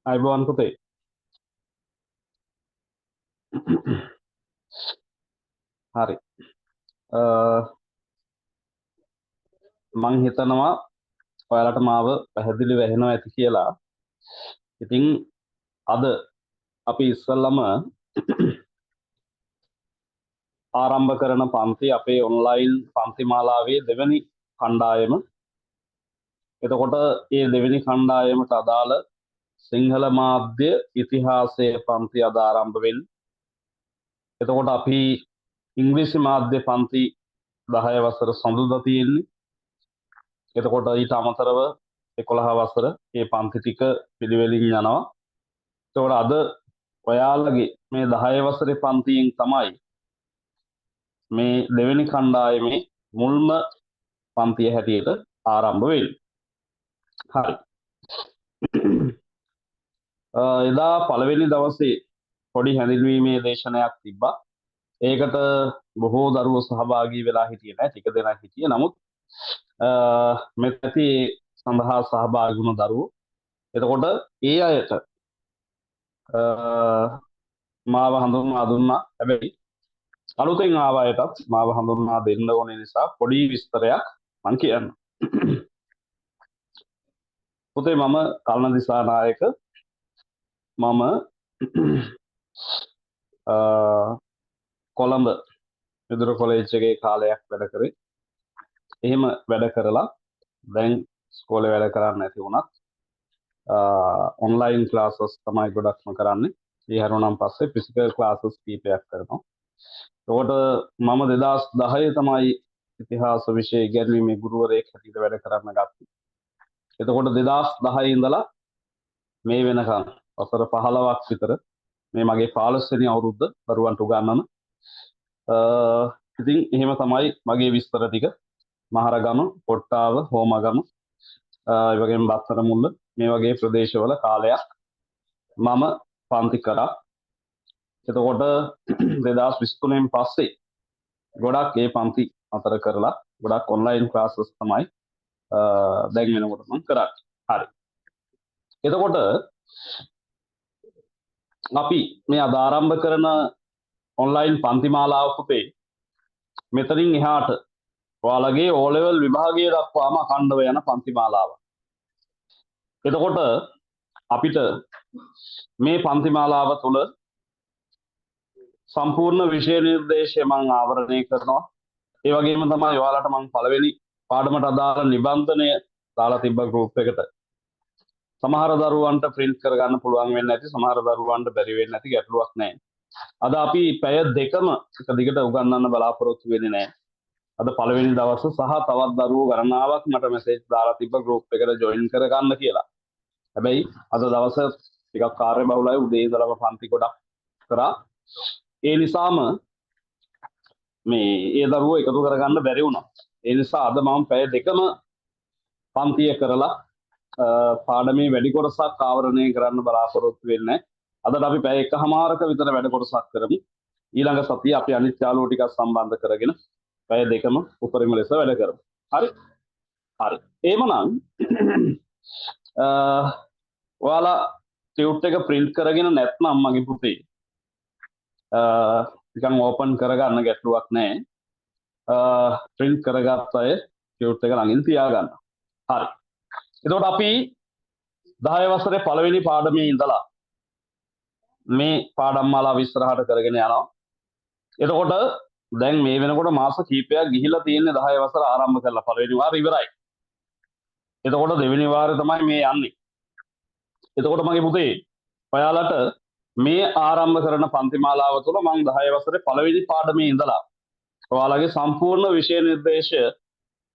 අයිබෝන් පුතේ. හරි. අ, මං හිතනවා ඔයාලට මාව පැහැදිලි වෙහෙනවා ඇති කියලා. ඉතින් අද අපි ඉස්සෙල්ලම ආරම්භ කරන පන්ති අපේ ඔන්ලයින් පන්ති මාලාවේ දෙවැනි කණ්ඩායම. එතකොට මේ දෙවැනි කණ්ඩායමට අදාළ සිංහල මාධ්‍ය ඉතිහාසයේ පන්ති අද ආරම්භ වෙන්නේ. එතකොට අපි ඉංග්‍රීසි මාධ්‍ය පන්ති 10 වසර සඳුදා තියෙන්නේ. එතකොට ඊට අමතරව 11 වසර මේ පන්ති ටික පිළිවෙලින් යනවා. එතකොට අද ඔයාලගේ මේ 10 වසරේ පන්තියෙන් තමයි මේ දෙවෙනි කණ්ඩායමේ මුල්ම පන්තිය හැටියට ආරම්භ වෙන්නේ. හරි. එදා පළවෙනි දවසේ පොඩි හැඳින්වීමේ දේශනයක් තිබ්බා. ඒකට බොහෝ දරුවෝ සහභාගී වෙලා හිටියේ නැහැ. ටික දෙනෙක් හිටියේ. නමුත් මෙතැති සඳහා සහභාගී වුණ දරුවෝ. එතකොට ඒ අයට මාව හඳුන්වා දුන්නා. හැබැයි අලුතෙන් ආව අයටත් මාව හඳුන්වා දෙන්න ඕනේ නිසා පොඩි විස්තරයක් මම කියන්න. පුතේ මම කල්න දිසානායක. මම කොළඹ විදුර කොලෙජ් එකේ කාලයක් වැඩ කරේ. එහෙම වැඩ කරලා දැන් ස්කෝලේ වැඩ කරන්න නැති වුණත් ඔන්ලයින් ක්ලාසස් තමයි ගොඩක්ම කරන්නේ. ඒ හැරුණාන් පස්සේ ෆිසිකල් ක්ලාසස් කීපයක් කරනවා. එතකොට මම 2010 තමයි ඉතිහාස විෂය ඉගෙනීමේ ගුරුවරයෙක් හැටියට වැඩ කරන්න ගත්තේ. එතකොට 2010 ඉඳලා මේ වෙනකන් වසර 15ක් විතර මේ මගේ 15 වෙනි අවුරුද්ද දරුවන්ට උගන්වන. ඉතින් එහෙම තමයි මගේ විස්තර ටික. මහරගම, පොට්ටාව, හෝමගම, ඒ වගේම බත්තර මුල්ල මේ වගේ ප්‍රදේශවල කාලයක් මම පන්ති කරා. එතකොට 2023න් පස්සේ ගොඩක් ඒ පන්ති අතර කරලා ගොඩක් ඔන්ලයින් ක්ලාසස් තමයි දැන් වෙනකොට මම කරන්නේ. හරි. එතකොට අපි මේ අද ආරම්භ කරන ඔන්ලයින් පන්ති මාලාව පුතේ මෙතනින් එහාට ඔයාලගේ O level විභාගය දක්වාම අඛණ්ඩව යන පන්ති මාලාවක්. එතකොට අපිට මේ පන්ති මාලාව තුළ සම්පූර්ණ විෂය නිර්දේශය මම ආවරණය කරනවා. ඒ වගේම තමයි ඔයාලට මම පළවෙනි පාඩමට අදාළ නිබන්ධනය දාලා තිබ්බ ගෲප් එකට. සමහර දරුවන්ට print කරගන්න පුළුවන් වෙන්නේ නැති, සමහර දරුවන්ට බැරි වෙන්නේ නැති ගැටලුවක් නැහැ. අද අපි පැය දෙකම එක දිගට උගන්වන්න බලාපොරොත්තු වෙන්නේ නැහැ. අද පළවෙනි දවස සහ තවත් දරුවෝ ගණනාවක් මට මැසේජ් දාලා තිබ්බ ගෲප් එකට ජොයින් කරගන්න කියලා. හැබැයි අද දවස ටිකක් කාර්යබහුලයි. උදේ ඉඳලම පන්ති ගොඩක් කරා. ඒ නිසාම මේ ඒ දරුවෝ එකතු කරගන්න බැරි වුණා. ඒ නිසා අද මම පැය දෙකම පන්තිය කරලා පාඩමේ වැඩි කොටසක් ආවරණය කරන්න බලාපොරොත්තු වෙන්නේ. අදට අපි පැය එකමාරක විතර වැඩ කොටසක් කරමු. ඊළඟ සතියේ අපි අනිත් යාළුවෝ ටිකක් සම්බන්ධ කරගෙන පැය දෙකම උපරිම ලෙස වැඩ කරමු. හරි? හරි. එහෙමනම් ඔයාලා ටියුට් එක print කරගෙන නැත්නම් මගේ පුතේ නිකන් ඕපන් කරගන්න ගැටලුවක් නැහැ. print කරගත්ත අය ටියුට් එක ළඟින් තියාගන්න. හරි. එතකොට අපි 10 වසරේ පළවෙනි පාඩමේ ඉඳලා මේ පාඩම් මාලාව ඉස්සරහට කරගෙන යනවා. එතකොට දැන් මේ වෙනකොට මාස කිහිපයක් ගිහිලා තියෙන්නේ 10 වසර ආරම්භ කරලා පළවෙනි වාරය ඉවරයි. එතකොට දෙවෙනි වාරය තමයි මේ යන්නේ. එතකොට මගේ පුතේ ඔයාලට මේ ආරම්භ කරන පන්ති මාලාව තුළ මම 10 වසරේ පළවෙනි පාඩමේ ඉඳලා ඔයාලගේ සම්පූර්ණ විෂය නිර්දේශය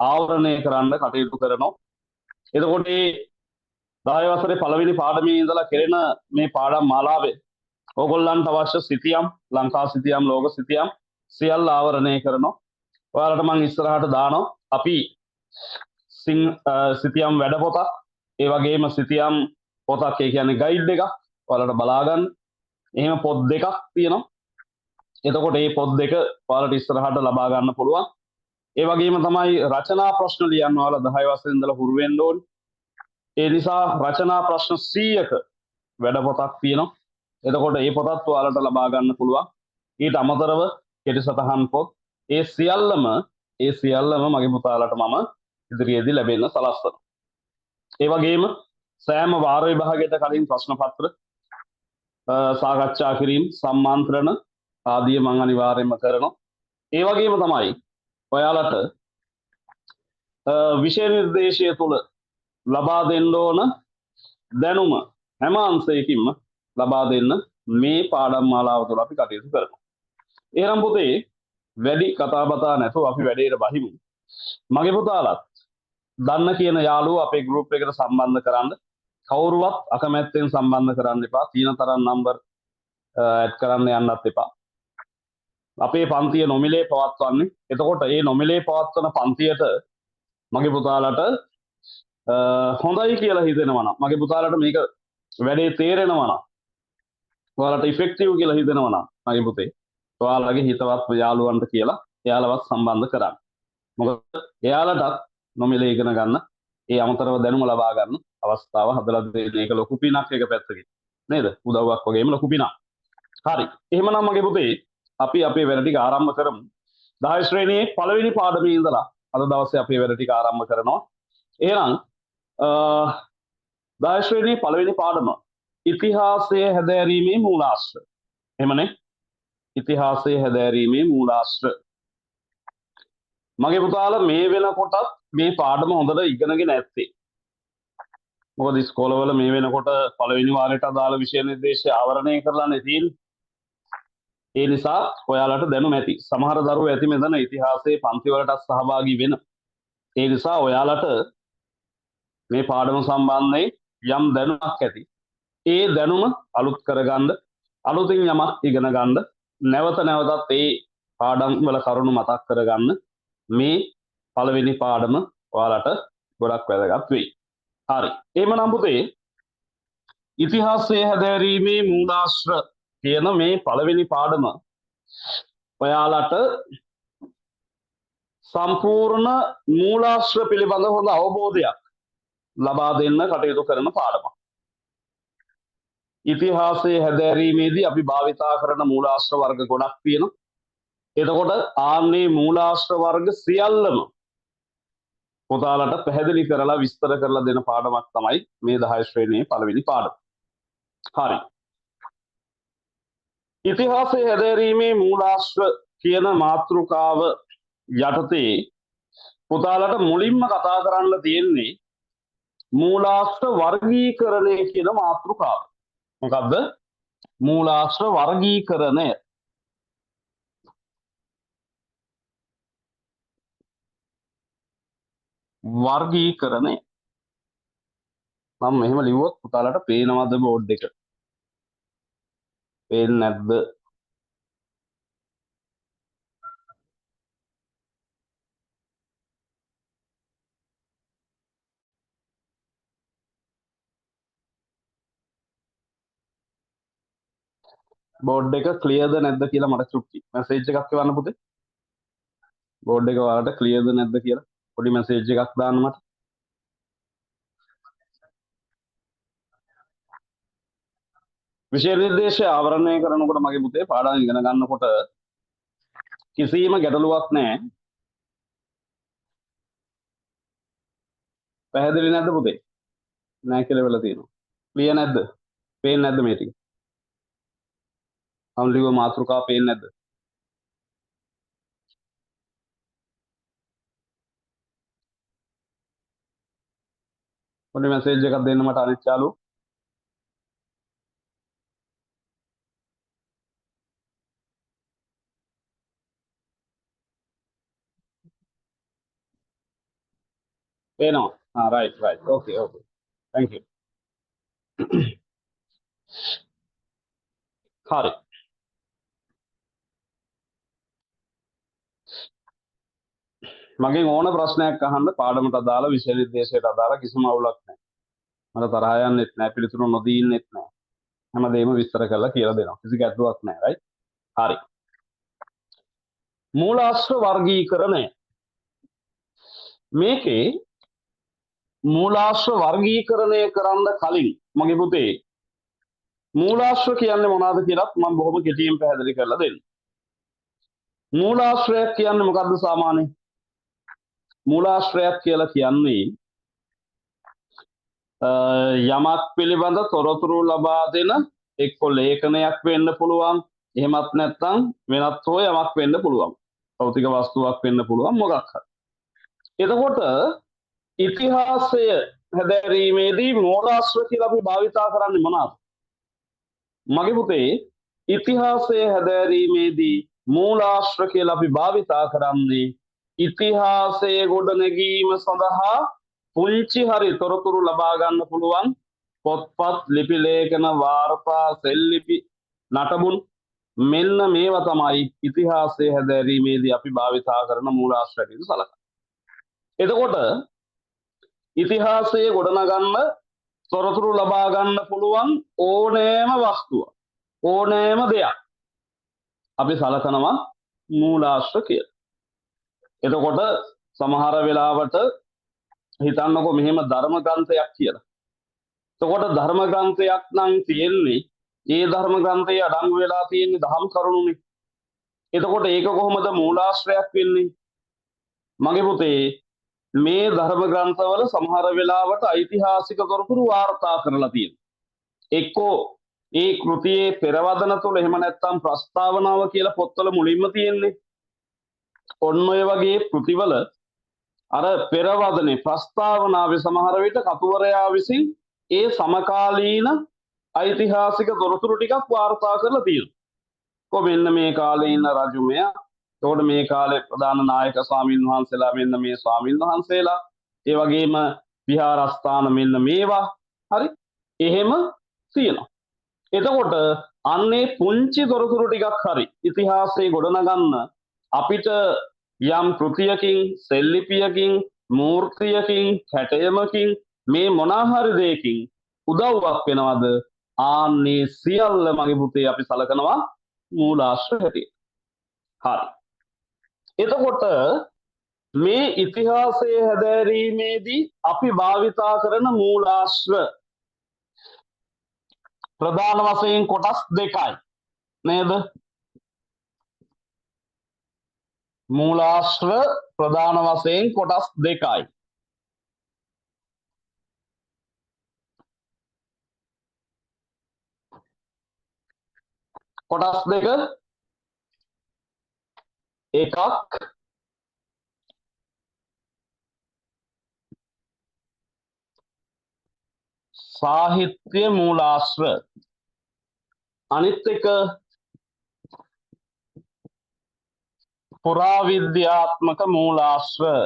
ආවරණය කරන්න කටයුතු කරනවා. එතකොට මේ 10 වසරේ පළවෙනි පාඩමේ ඉඳලා කෙරෙන මේ පාඩම් මාලාවේ ඕගොල්ලන්ට අවශ්‍ය සිතියම්, ලංකා සිතියම්, ලෝක සිතියම් සියල්ල ආවරණය කරනවා. ඔයාලට මම ඉස්සරහට දානවා අපි සිතියම් වැඩ පොතක්, ඒ වගේම සිතියම් පොතක්, ඒ කියන්නේ ගයිඩ් එකක් ඔයාලට බලා ගන්න. එහෙම පොත් දෙකක් තියෙනවා. එතකොට මේ පොත් දෙක ඔයාලට ඉස්සරහට ලබා ගන්න පුළුවන්. ඒ වගේම තමයි රචනා ප්‍රශ්න ලියන්න ඔයාලා 10 වසරේ ඉඳලා හුරු වෙන්න ඕනේ. ඒ නිසා රචනා ප්‍රශ්න 100ක වැඩ පොතක් තියෙනවා. එතකොට ඒ පොතත් ඔයාලට ලබා ගන්න පුළුවන්. ඊට අමතරව කෙටි සටහන් පොත් ඒ සියල්ලම මගේ පුතාලට මම ඉදිරියේදී ලැබෙන්න සලස්වනවා. ඒ වගේම සෑම වාර විභාගයට කලින් ප්‍රශ්න පත්‍ර සාකච්ඡා කිරීම සම්මාන්ත්‍රණ ආදිය මම අනිවාර්යයෙන්ම කරනවා. ඒ වගේම තමයි ඔයාලට විෂය නිර්දේශය තුළ ලබා දෙන්න ඕන දැනුම හැම අංශයකින්ම ලබා දෙන්න මේ පාඩම් මාලාව තුළ අපි කටයුතු කරනවා. එහෙනම් පුතේ වැඩි කතා බතා නැතුව අපි වැඩේට බහිමු. මගේ පුතාලත් දන්න කියන යාළුවෝ අපේ ගෲප් එකට සම්බන්ධ කරන්න. කවුරුවත් අකමැත්තෙන් සම්බන්ධ කරන්න එපා. තීන තරම් නම්බර් ඇඩ් කරන්න යන්නත් එපා. අපේ පන්තිය නොමිලේ පවත්වන්නේ. එතකොට මේ නොමිලේ පවත්වන පන්තියට මගේ පුතාලට හොඳයි කියලා හිතෙනවා නම් මගේ පුතාලට මේක වැඩේ තේරෙනවා නම් ඔයාලට ඉෆෙක්ටිව් කියලා හිතෙනවා නම් මගේ පුතේ ඔයාලගේ හිතවත් යාළුවන්ට කියලා එයාලවත් සම්බන්ධ කරන්න. මොකද එයාලටත් නොමිලේ ඉගෙන ගන්න ඒ අමතරව දැනුම ලබා ගන්න අවස්ථාව හදලා දෙන එක ලොකු පිනක් එක පැත්තකින් නේද? උදව්වක් වගේම ලොකු පිනක්. හරි. එහෙමනම් මගේ පුතේ අපි අපේ වැඩ ටික ආරම්භ කරමු. 10 ශ්‍රේණියේ පළවෙනි පාඩමේ ඉඳලා අද දවසේ අපේ වැඩ ටික ආරම්භ කරනවා. එහෙනම් 10 ශ්‍රේණියේ පළවෙනි පාඩම ඉතිහාසයේ හැදෑරීමේ මූලාශ්‍ර. එහෙමනේ. ඉතිහාසයේ හැදෑරීමේ මූලාශ්‍ර. මගේ පුතාලා මේ වෙනකොටත් මේ පාඩම හොඳට ඉගෙනගෙන ඇත්තේ. මොකද ඉස්කෝලවල මේ වෙනකොට පළවෙනි වාරයට අදාළ විෂය නිර්දේශය ආවරණය කරලානේ තියෙන්නේ. ඒ නිසා ඔයාලට දැනුම ඇති. සමහර දරුවෝ ඇති මෙතන ඉතිහාසයේ පන්ති වලට සහභාගී වෙන. ඒ නිසා ඔයාලට මේ පාඩම සම්බන්ධයෙන් යම් දැනුමක් ඇති. ඒ දැනුම අලුත් කරගන්න, අලුතින් යමක් ඉගෙන ගන්න, නැවත නැවතත් ඒ පාඩම් වල කරුණු මතක් කරගන්න මේ පළවෙනි පාඩම ඔයාලට ගොඩක් වැදගත් වෙයි. හරි. එහෙමනම් පුතේ ඉතිහාසයේ හැදෑරීමේ මූලාශ්‍ර කියන මේ පළවෙනි පාඩම ඔයාලට සම්පූර්ණ මූලාශ්‍ර පිළිබඳ හොඳ අවබෝධයක් ලබා දෙන්න කටයුතු කරන පාඩමක්. ඉතිහාසයේ හැදෑරීමේදී අපි භාවිතා කරන මූලාශ්‍ර වර්ග ගොඩක් තියෙනවා. එතකොට ආන්නේ මූලාශ්‍ර වර්ග සියල්ලම පුතාලට පැහැදිලි කරලා විස්තර කරලා දෙන පාඩමක් තමයි මේ 10 ශ්‍රේණියේ පළවෙනි පාඩම. හරි. ඉතිහාසයේ හැදෑරීමේ මූලාශ්‍ර කියන මාතෘකාව යටතේ පුතාලට මුලින්ම කතා කරන්න තියෙන්නේ මූලාශ්‍ර වර්ගීකරණය කියන මාතෘකාව. මොකද්ද? මූලාශ්‍ර වර්ගීකරණය. වර්ගීකරණය. මම මෙහෙම ලිව්වොත් පුතාලට පේනවද බෝඩ් එක? පේන්නේ නැද්ද? බෝඩ් එක ක්ලියර්ද නැද්ද කියලා මට චුට්ටි මැසේජ් එකක් එවන්න පුතේ. බෝඩ් එක ඔයාලට ක්ලියර්ද නැද්ද කියලා පොඩි මැසේජ් එකක් දාන්න මට. විෂය නිර්දේශය ආවරණය කරනකොට මගේ පුතේ පාඩම් ඉගෙන ගන්නකොට කිසිම ගැටලුවක් නැහැ. පැහැදිලි නැද්ද පුතේ? නැහැ කියලා වෙලා තියෙනවා. ක්ලියර් නැද්ද? පේන්නේ නැද්ද මේ ටික? අම්ලිව මාතෘකාව පේන්නේ නැද්ද? පොඩි මැසේජ් එකක් දෙන්න මට අනිත් යාළුවෝ. පේනවා. right. Okay. Thank you. හරි. මගෙන් ඕන ප්‍රශ්නයක් අහන්න පාඩමට අදාළ විෂය නිර්දේශයට අදාළ කිසිම අවුලක් නැහැ. මට තරහ යන්නෙත් නැහැ, පිළිතුරු නොදී ඉන්නෙත් නැහැ. හැමදේම විස්තර කරලා කියලා දෙනවා. කිසි ගැටලුවක් නැහැ, right? හරි. මූලාශ්‍ර වර්ගීකරණය. මේකේ මූලාශ්‍ර වර්ගීකරණය කරන්න කලින් මගේ පුතේ මූලාශ්‍ර කියන්නේ මොනවද කියලාත් මම බොහොම කෙටියෙන් පැහැදිලි කරලා දෙන්නම්. මූලාශ්‍රයක් කියන්නේ මොකද්ද සාමාන්‍යයෙන්? මූලාශ්‍රයක් කියලා කියන්නේ යමක් පිළිබඳ තොරතුරු ලබා දෙන එක්ක ලේඛනයක් වෙන්න පුළුවන්. එහෙමත් නැත්නම් වෙනත් හෝ යමක් වෙන්න පුළුවන්. භෞතික වස්තුවක් වෙන්න පුළුවන් මොකක් හරි. එතකොට ඉතිහාසය හැදෑරීමේදී මූලාශ්‍ර කියලා අපි භාවිතා කරන්නේ මොනවාද? මගේ පුතේ ඉතිහාසය හැදෑරීමේදී මූලාශ්‍ර කියලා අපි භාවිතා කරන්නේ ඉතිහාසයේ ගොඩනැගීම සඳහා පුංචි හරි තොරතුරු ලබා ගන්න පුළුවන් පොත්පත්, ලිපි ලේඛන, වාර්තා, සෙල්ලිපි, නටබුන් මෙන්න මේවා තමයි ඉතිහාසය හැදෑරීමේදී අපි භාවිතා කරන මූලාශ්‍ර කියලා සලකන්නේ. එතකොට ඉතිහාසයේ ගොඩනගන්න තොරතුරු ලබා ගන්න පුළුවන් ඕනෑම වස්තුවක්, ඕනෑම දෙයක් අපි සලකනවා මූලාශ්‍ර කියලා. එතකොට සමහර වෙලාවට හිතන්නකො මෙහෙම ධර්ම ග්‍රන්ථයක් කියලා. එතකොට ධර්ම ග්‍රන්ථයක් නම් තියෙන්නේ ඒ ධර්ම ග්‍රන්ථයේ අඩංගු වෙලා තියෙන්නේ දහම් කරුණුනේ. එතකොට ඒක කොහොමද මූලාශ්‍රයක් වෙන්නේ? මගේ පුතේ මේ ධර්ම ග්‍රන්ථවල සමහර වෙලාවට ඓතිහාසික තොරතුරු වාර්තා කරලා තියෙනවා. එක්කෝ ඒ කෘතියේ පෙරවදන තුල එහෙම නැත්නම් ප්‍රස්තාවනාව කියලා පොත්වල මුලින්ම තියෙන්නේ. ඔන්න ඔය වගේ කෘතිවල අර පෙරවදනේ ප්‍රස්තාවනාවේ සමහර විට කතුවරයා විසින් ඒ සමකාලීන ඓතිහාසික තොරතුරු ටිකක් වාර්තා කරලා තියෙනවා. කො මෙන්න මේ කාලේ ඉන්න රජු මෙයා, එතකොට මේ කාලේ ප්‍රධාන නායක ස්වාමින් වහන්සේලා මෙන්න මේ ස්වාමින් වහන්සේලා, ඒ වගේම විහාරස්ථාන මෙන්න මේවා. හරි. එහෙම තියෙනවා. එතකොට අන්නේ පුංචි තොරතුරු ටිකක් හරි ඉතිහාසයේ ගොඩනගන්න අපිට යම් කෘතියකින්, සෙල්ලිපියකින්, මූර්තියකින්, කැටයමකින් මේ මොනාහරි දෙයකින් උදව්වක් වෙනවද? ආන්නේ සියල්ල මගේ පුතේ අපි සලකනවා මූලාශ්‍ර හැටියට. හරි. එතකොට මේ ඉතිහාසය හැදෑරීමේදී අපි භාවිතා කරන මූලාශ්‍ර ප්‍රධාන වශයෙන් කොටස් දෙකයි නේද? මූලාශ්‍ර ප්‍රධාන වශයෙන් කොටස් දෙකයි. කොටස් දෙක එකක් සාහිත්‍ය මූලාශ්‍ර, අනිත් එක පුරාවිද්‍යාත්මක මූලාශ්‍ර.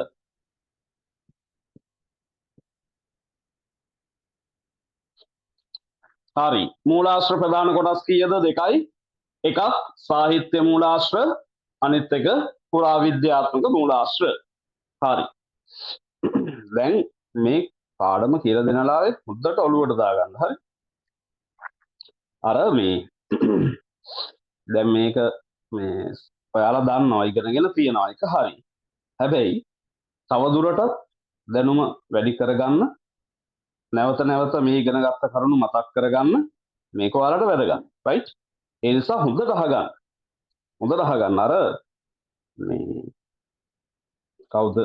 හරි. මූලාශ්‍ර ප්‍රධාන කොටස් කීයද? දෙකයි. එකක් සාහිත්‍ය මූලාශ්‍ර, අනිත් එක පුරාවිද්‍යාත්මක මූලාශ්‍ර. හරි. දැන් මේ පාඩම කියලා දෙන ලාවේ හොද්දට ඔලුවට දාගන්න. හරි. අර මේ දැන් මේක මේ ඔයාලා දන්නවා ඉගෙනගෙන තියනවා එක හරි. හැබැයි තවදුරටත් දැනුම වැඩි කරගන්න, නැවත නැවත මේ ඉගෙන ගත්ත කරුණු මතක් කරගන්න මේක ඔයාලට වැදගත්. රයිට්? ඒ නිසා හොඳට අහගන්න. හොඳට අහගන්න. අර මේ කවුද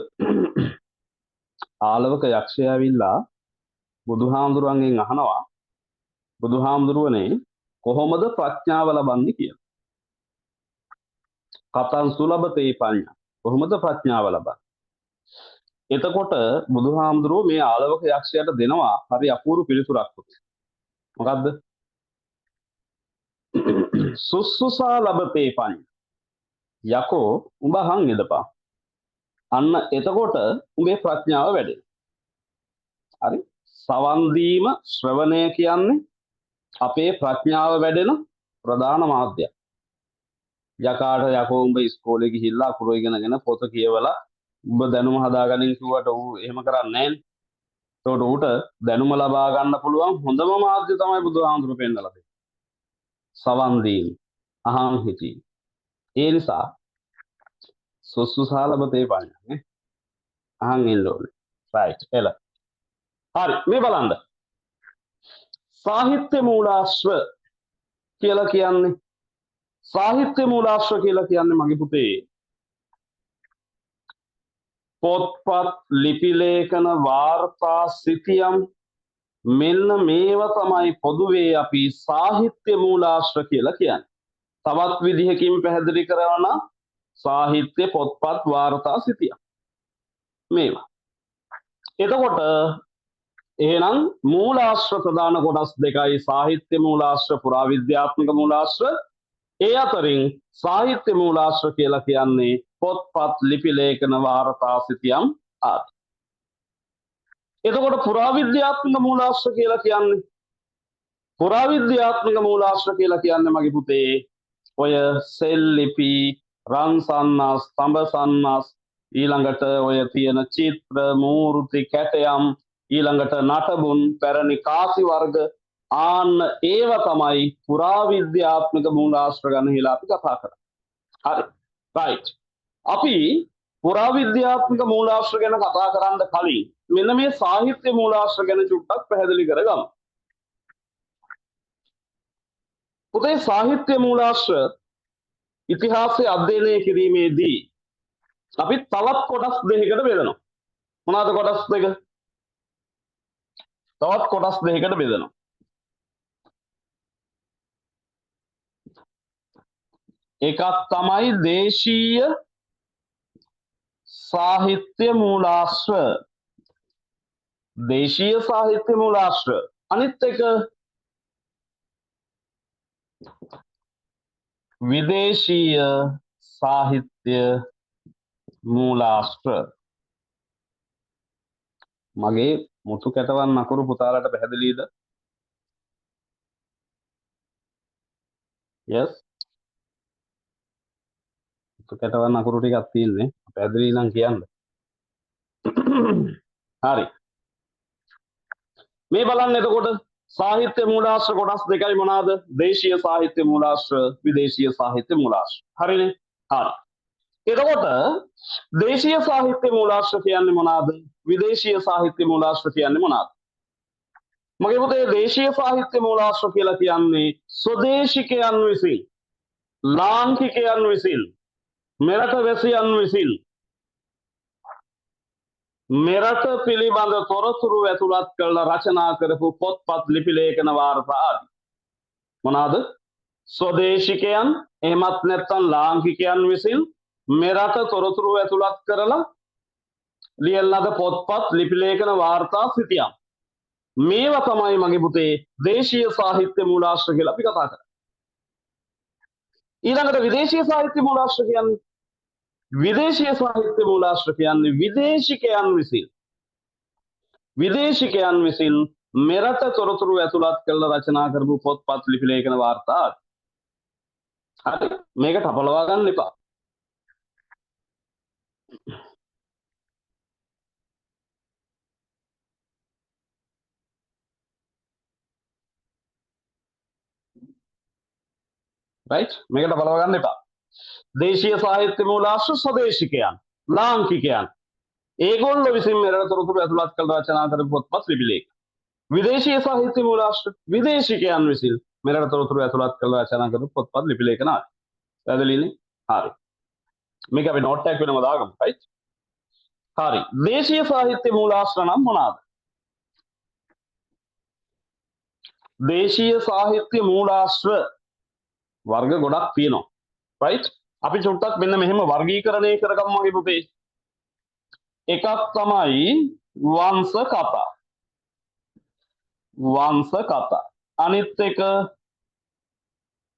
ආලවක යක්ෂයා ඇවිල්ලා බුදුහාමුදුරන්ගෙන් අහනවා බුදුහාමුදුරුවනේ කොහොමද ප්‍රඥාව ලබන්නේ කියලා. කතං සුලබතේ පඤ්ඤා. කොහොමද ප්‍රඥාව ලබන්නේ? එතකොට බුදුහාමුදුරුවෝ මේ ආලවක යක්ෂයාට දෙනවා හරි අපූර්ව පිළිතුරක්. මොකද්ද? සුස්සුසා ලබතේ පඤ්ඤා. යකෝ උඹ අහන් ඉඳපන්. අන්න එතකොට උඹේ ප්‍රඥාව වැඩෙනවා. හරි? සවන් දීම, ශ්‍රවණය කියන්නේ අපේ ප්‍රඥාව වැඩෙන ප්‍රධාන මාධ්‍යයක්. යකාට යකෝ උඹ ඉස්කෝලේ ගිහිල්ලා අකුරු ඉගෙනගෙන පොත කියවලා උඹ දැනුම හදාගන්න කිව්වට ඌ එහෙම කරන්නේ නැහැ නේ. ඒකට ඌට දැනුම ලබා ගන්න පුළුවන් හොඳම මාධ්‍ය තමයි බුදුහාමුදුරුවෝ පෙන්නලා දෙන්නේ. සවන් දීම, අහන් හිතීම. ඒ නිසා සුස්සුසාලබතේ පඤ්ඤා නේ. අහන් ඉන්න ඕනේ. රයිට්. එල. හරි. මේ බලන්න. සාහිත්‍ය මූලාශ්‍ර කියලා කියන්නේ සාහිත්‍ය මූලාශ්‍ර කියලා කියන්නේ මගේ පුතේ පොත්පත් ලිපි ලේඛන වාර්තා සිතියම් මෙන්න මේවා තමයි පොදුවේ අපි සාහිත්‍ය මූලාශ්‍ර කියලා කියන්නේ. තවත් විදිහකින් පැහැදිලි කරනවා නම් සාහිත්‍ය පොත්පත් වාර්තා සිතියම් මේවා. එතකොට එහෙනම් මූලාශ්‍ර ප්‍රධාන කොටස් දෙකයි සාහිත්‍ය මූලාශ්‍ර පුරාවිද්‍යාත්මක මූලාශ්‍ර. ඒ අතරින් සාහිත්‍ය මූලාශ්‍ර කියලා කියන්නේ පොත්පත් ලිපි ලේඛන වාර්තා සිතියම් ආදී. එතකොට පුරාවිද්‍යාත්මක මූලාශ්‍ර කියලා කියන්නේ මගේ පුතේ ඔය සෙල් ලිපි රන් සන්නස් තඹ සන්නස් ඊළඟට ඔය තියෙන චිත්‍ර මූර්ති කැටයම් ඊළඟට නටබුන් පැරණි කාසි වර්ග ආන්න ඒව තමයි පුරාවිද්‍යාත්මක මූලාශ්‍ර ගැන හිලා අපි කතා කරන්නේ. හරි. රයිට්. අපි පුරාවිද්‍යාත්මක මූලාශ්‍ර ගැන කතා කරන්න කලින් මෙන්න මේ සාහිත්‍ය මූලාශ්‍ර ගැන චුට්ටක් පැහැදිලි කරගමු. පුතේ සාහිත්‍ය මූලාශ්‍ර ඉතිහාසය අධ්‍යයනය කිරීමේදී අපි තවත් කොටස් දෙකකට බෙදනවා. මොනවාද කොටස් දෙක? තවත් කොටස් දෙකකට බෙදනවා. එකක් තමයි දේශීය සාහිත්‍ය මූලාශ්‍ර. දේශීය සාහිත්‍ය මූලාශ්‍ර. අනිත් එක විදේශීය සාහිත්‍ය මූලාශ්‍ර. මගේ මුතු කැටවන් නකුරු පුතාලට පැහැදිලිද? yes මුතු කැටවන් නකුරු ටිකක් තියෙන්නේ පැහැදිලි නම් කියන්න. හරි. මේ බලන්න එතකොට සාහිත්‍ය මූලාශ්‍ර කොටස් දෙකයි මොනවාද? දේශීය සාහිත්‍ය මූලාශ්‍ර විදේශීය සාහිත්‍ය මූලාශ්‍ර. හරිනේ? හරි. එතකොට දේශීය සාහිත්‍ය මූලාශ්‍ර කියන්නේ මොනවාද? විදේශීය සාහිත්‍ය මූලාශ්‍ර කියන්නේ මොනවාද? මගේ පුතේ දේශීය සාහිත්‍ය මූලාශ්‍ර කියලා කියන්නේ ස්වදේශිකයන් විසින් ලාංකිකයන් විසින් මෙරට වැසියන් විසින් මෙරට පිළිබඳ තොරතුරු ඇතුළත් කරලා රචනා කරපු පොත්පත් ලිපි ලේඛන වාර්තා ආදී. මොනවාද? ස්වදේශිකයන් එහෙමත් නැත්නම් ලාංකිකයන් විසින් මෙරට තොරතුරු ඇතුළත් කරලා ලියන ලද පොත්පත් ලිපි ලේඛන වාර්තා සිතියම් මේවා තමයි මගේ පුතේ දේශීය සාහිත්‍ය මූලාශ්‍ර කියලා අපි කතා කරන්නේ. ඊළඟට විදේශීය සාහිත්‍ය මූලාශ්‍ර කියන්නේ විදේශීය සාහිත්‍ය මූලාශ්‍ර කියන්නේ විදේශිකයන් විසින් මෙරට තොරතුරු ඇතුළත් කරලා රචනා කරපු පොත්පත් ලිපි ලේඛන වාර්තා. හරි. මේක තපලවා ගන්න එපා. right? මේකට බලව ගන්න එපා. දේශීය සාහිත්‍ය මූලාශ්‍ර ස්වදේශිකයන් ලාංකිකයන් ඒගොල්ලෝ විසින් මෙරට තොරතුරු ඇතුළත් කළ රචනා කරපු පොත්පත් ලිපි ලේඛන. විදේශීය සාහිත්‍ය මූලාශ්‍ර විදේශිකයන් විසින් මෙරට තොරතුරු ඇතුළත් කළ රචනා කරපු පොත්පත් ලිපි ලේඛන ආදී. පැහැදිලිනේ? හරි. මේක අපි නෝට් එකක් වෙනම දාගමු. right? හරි. දේශීය සාහිත්‍ය මූලාශ්‍ර නම් මොනවාද? දේශීය සාහිත්‍ය මූලාශ්‍ර වර්ග ගොඩක් තියෙනවා. right? අපි චුට්ටක් මෙන්න මෙහෙම වර්ගීකරණය කරගමු මගේ පුතේ. එකක් තමයි වංශ කතා. අනිත් එක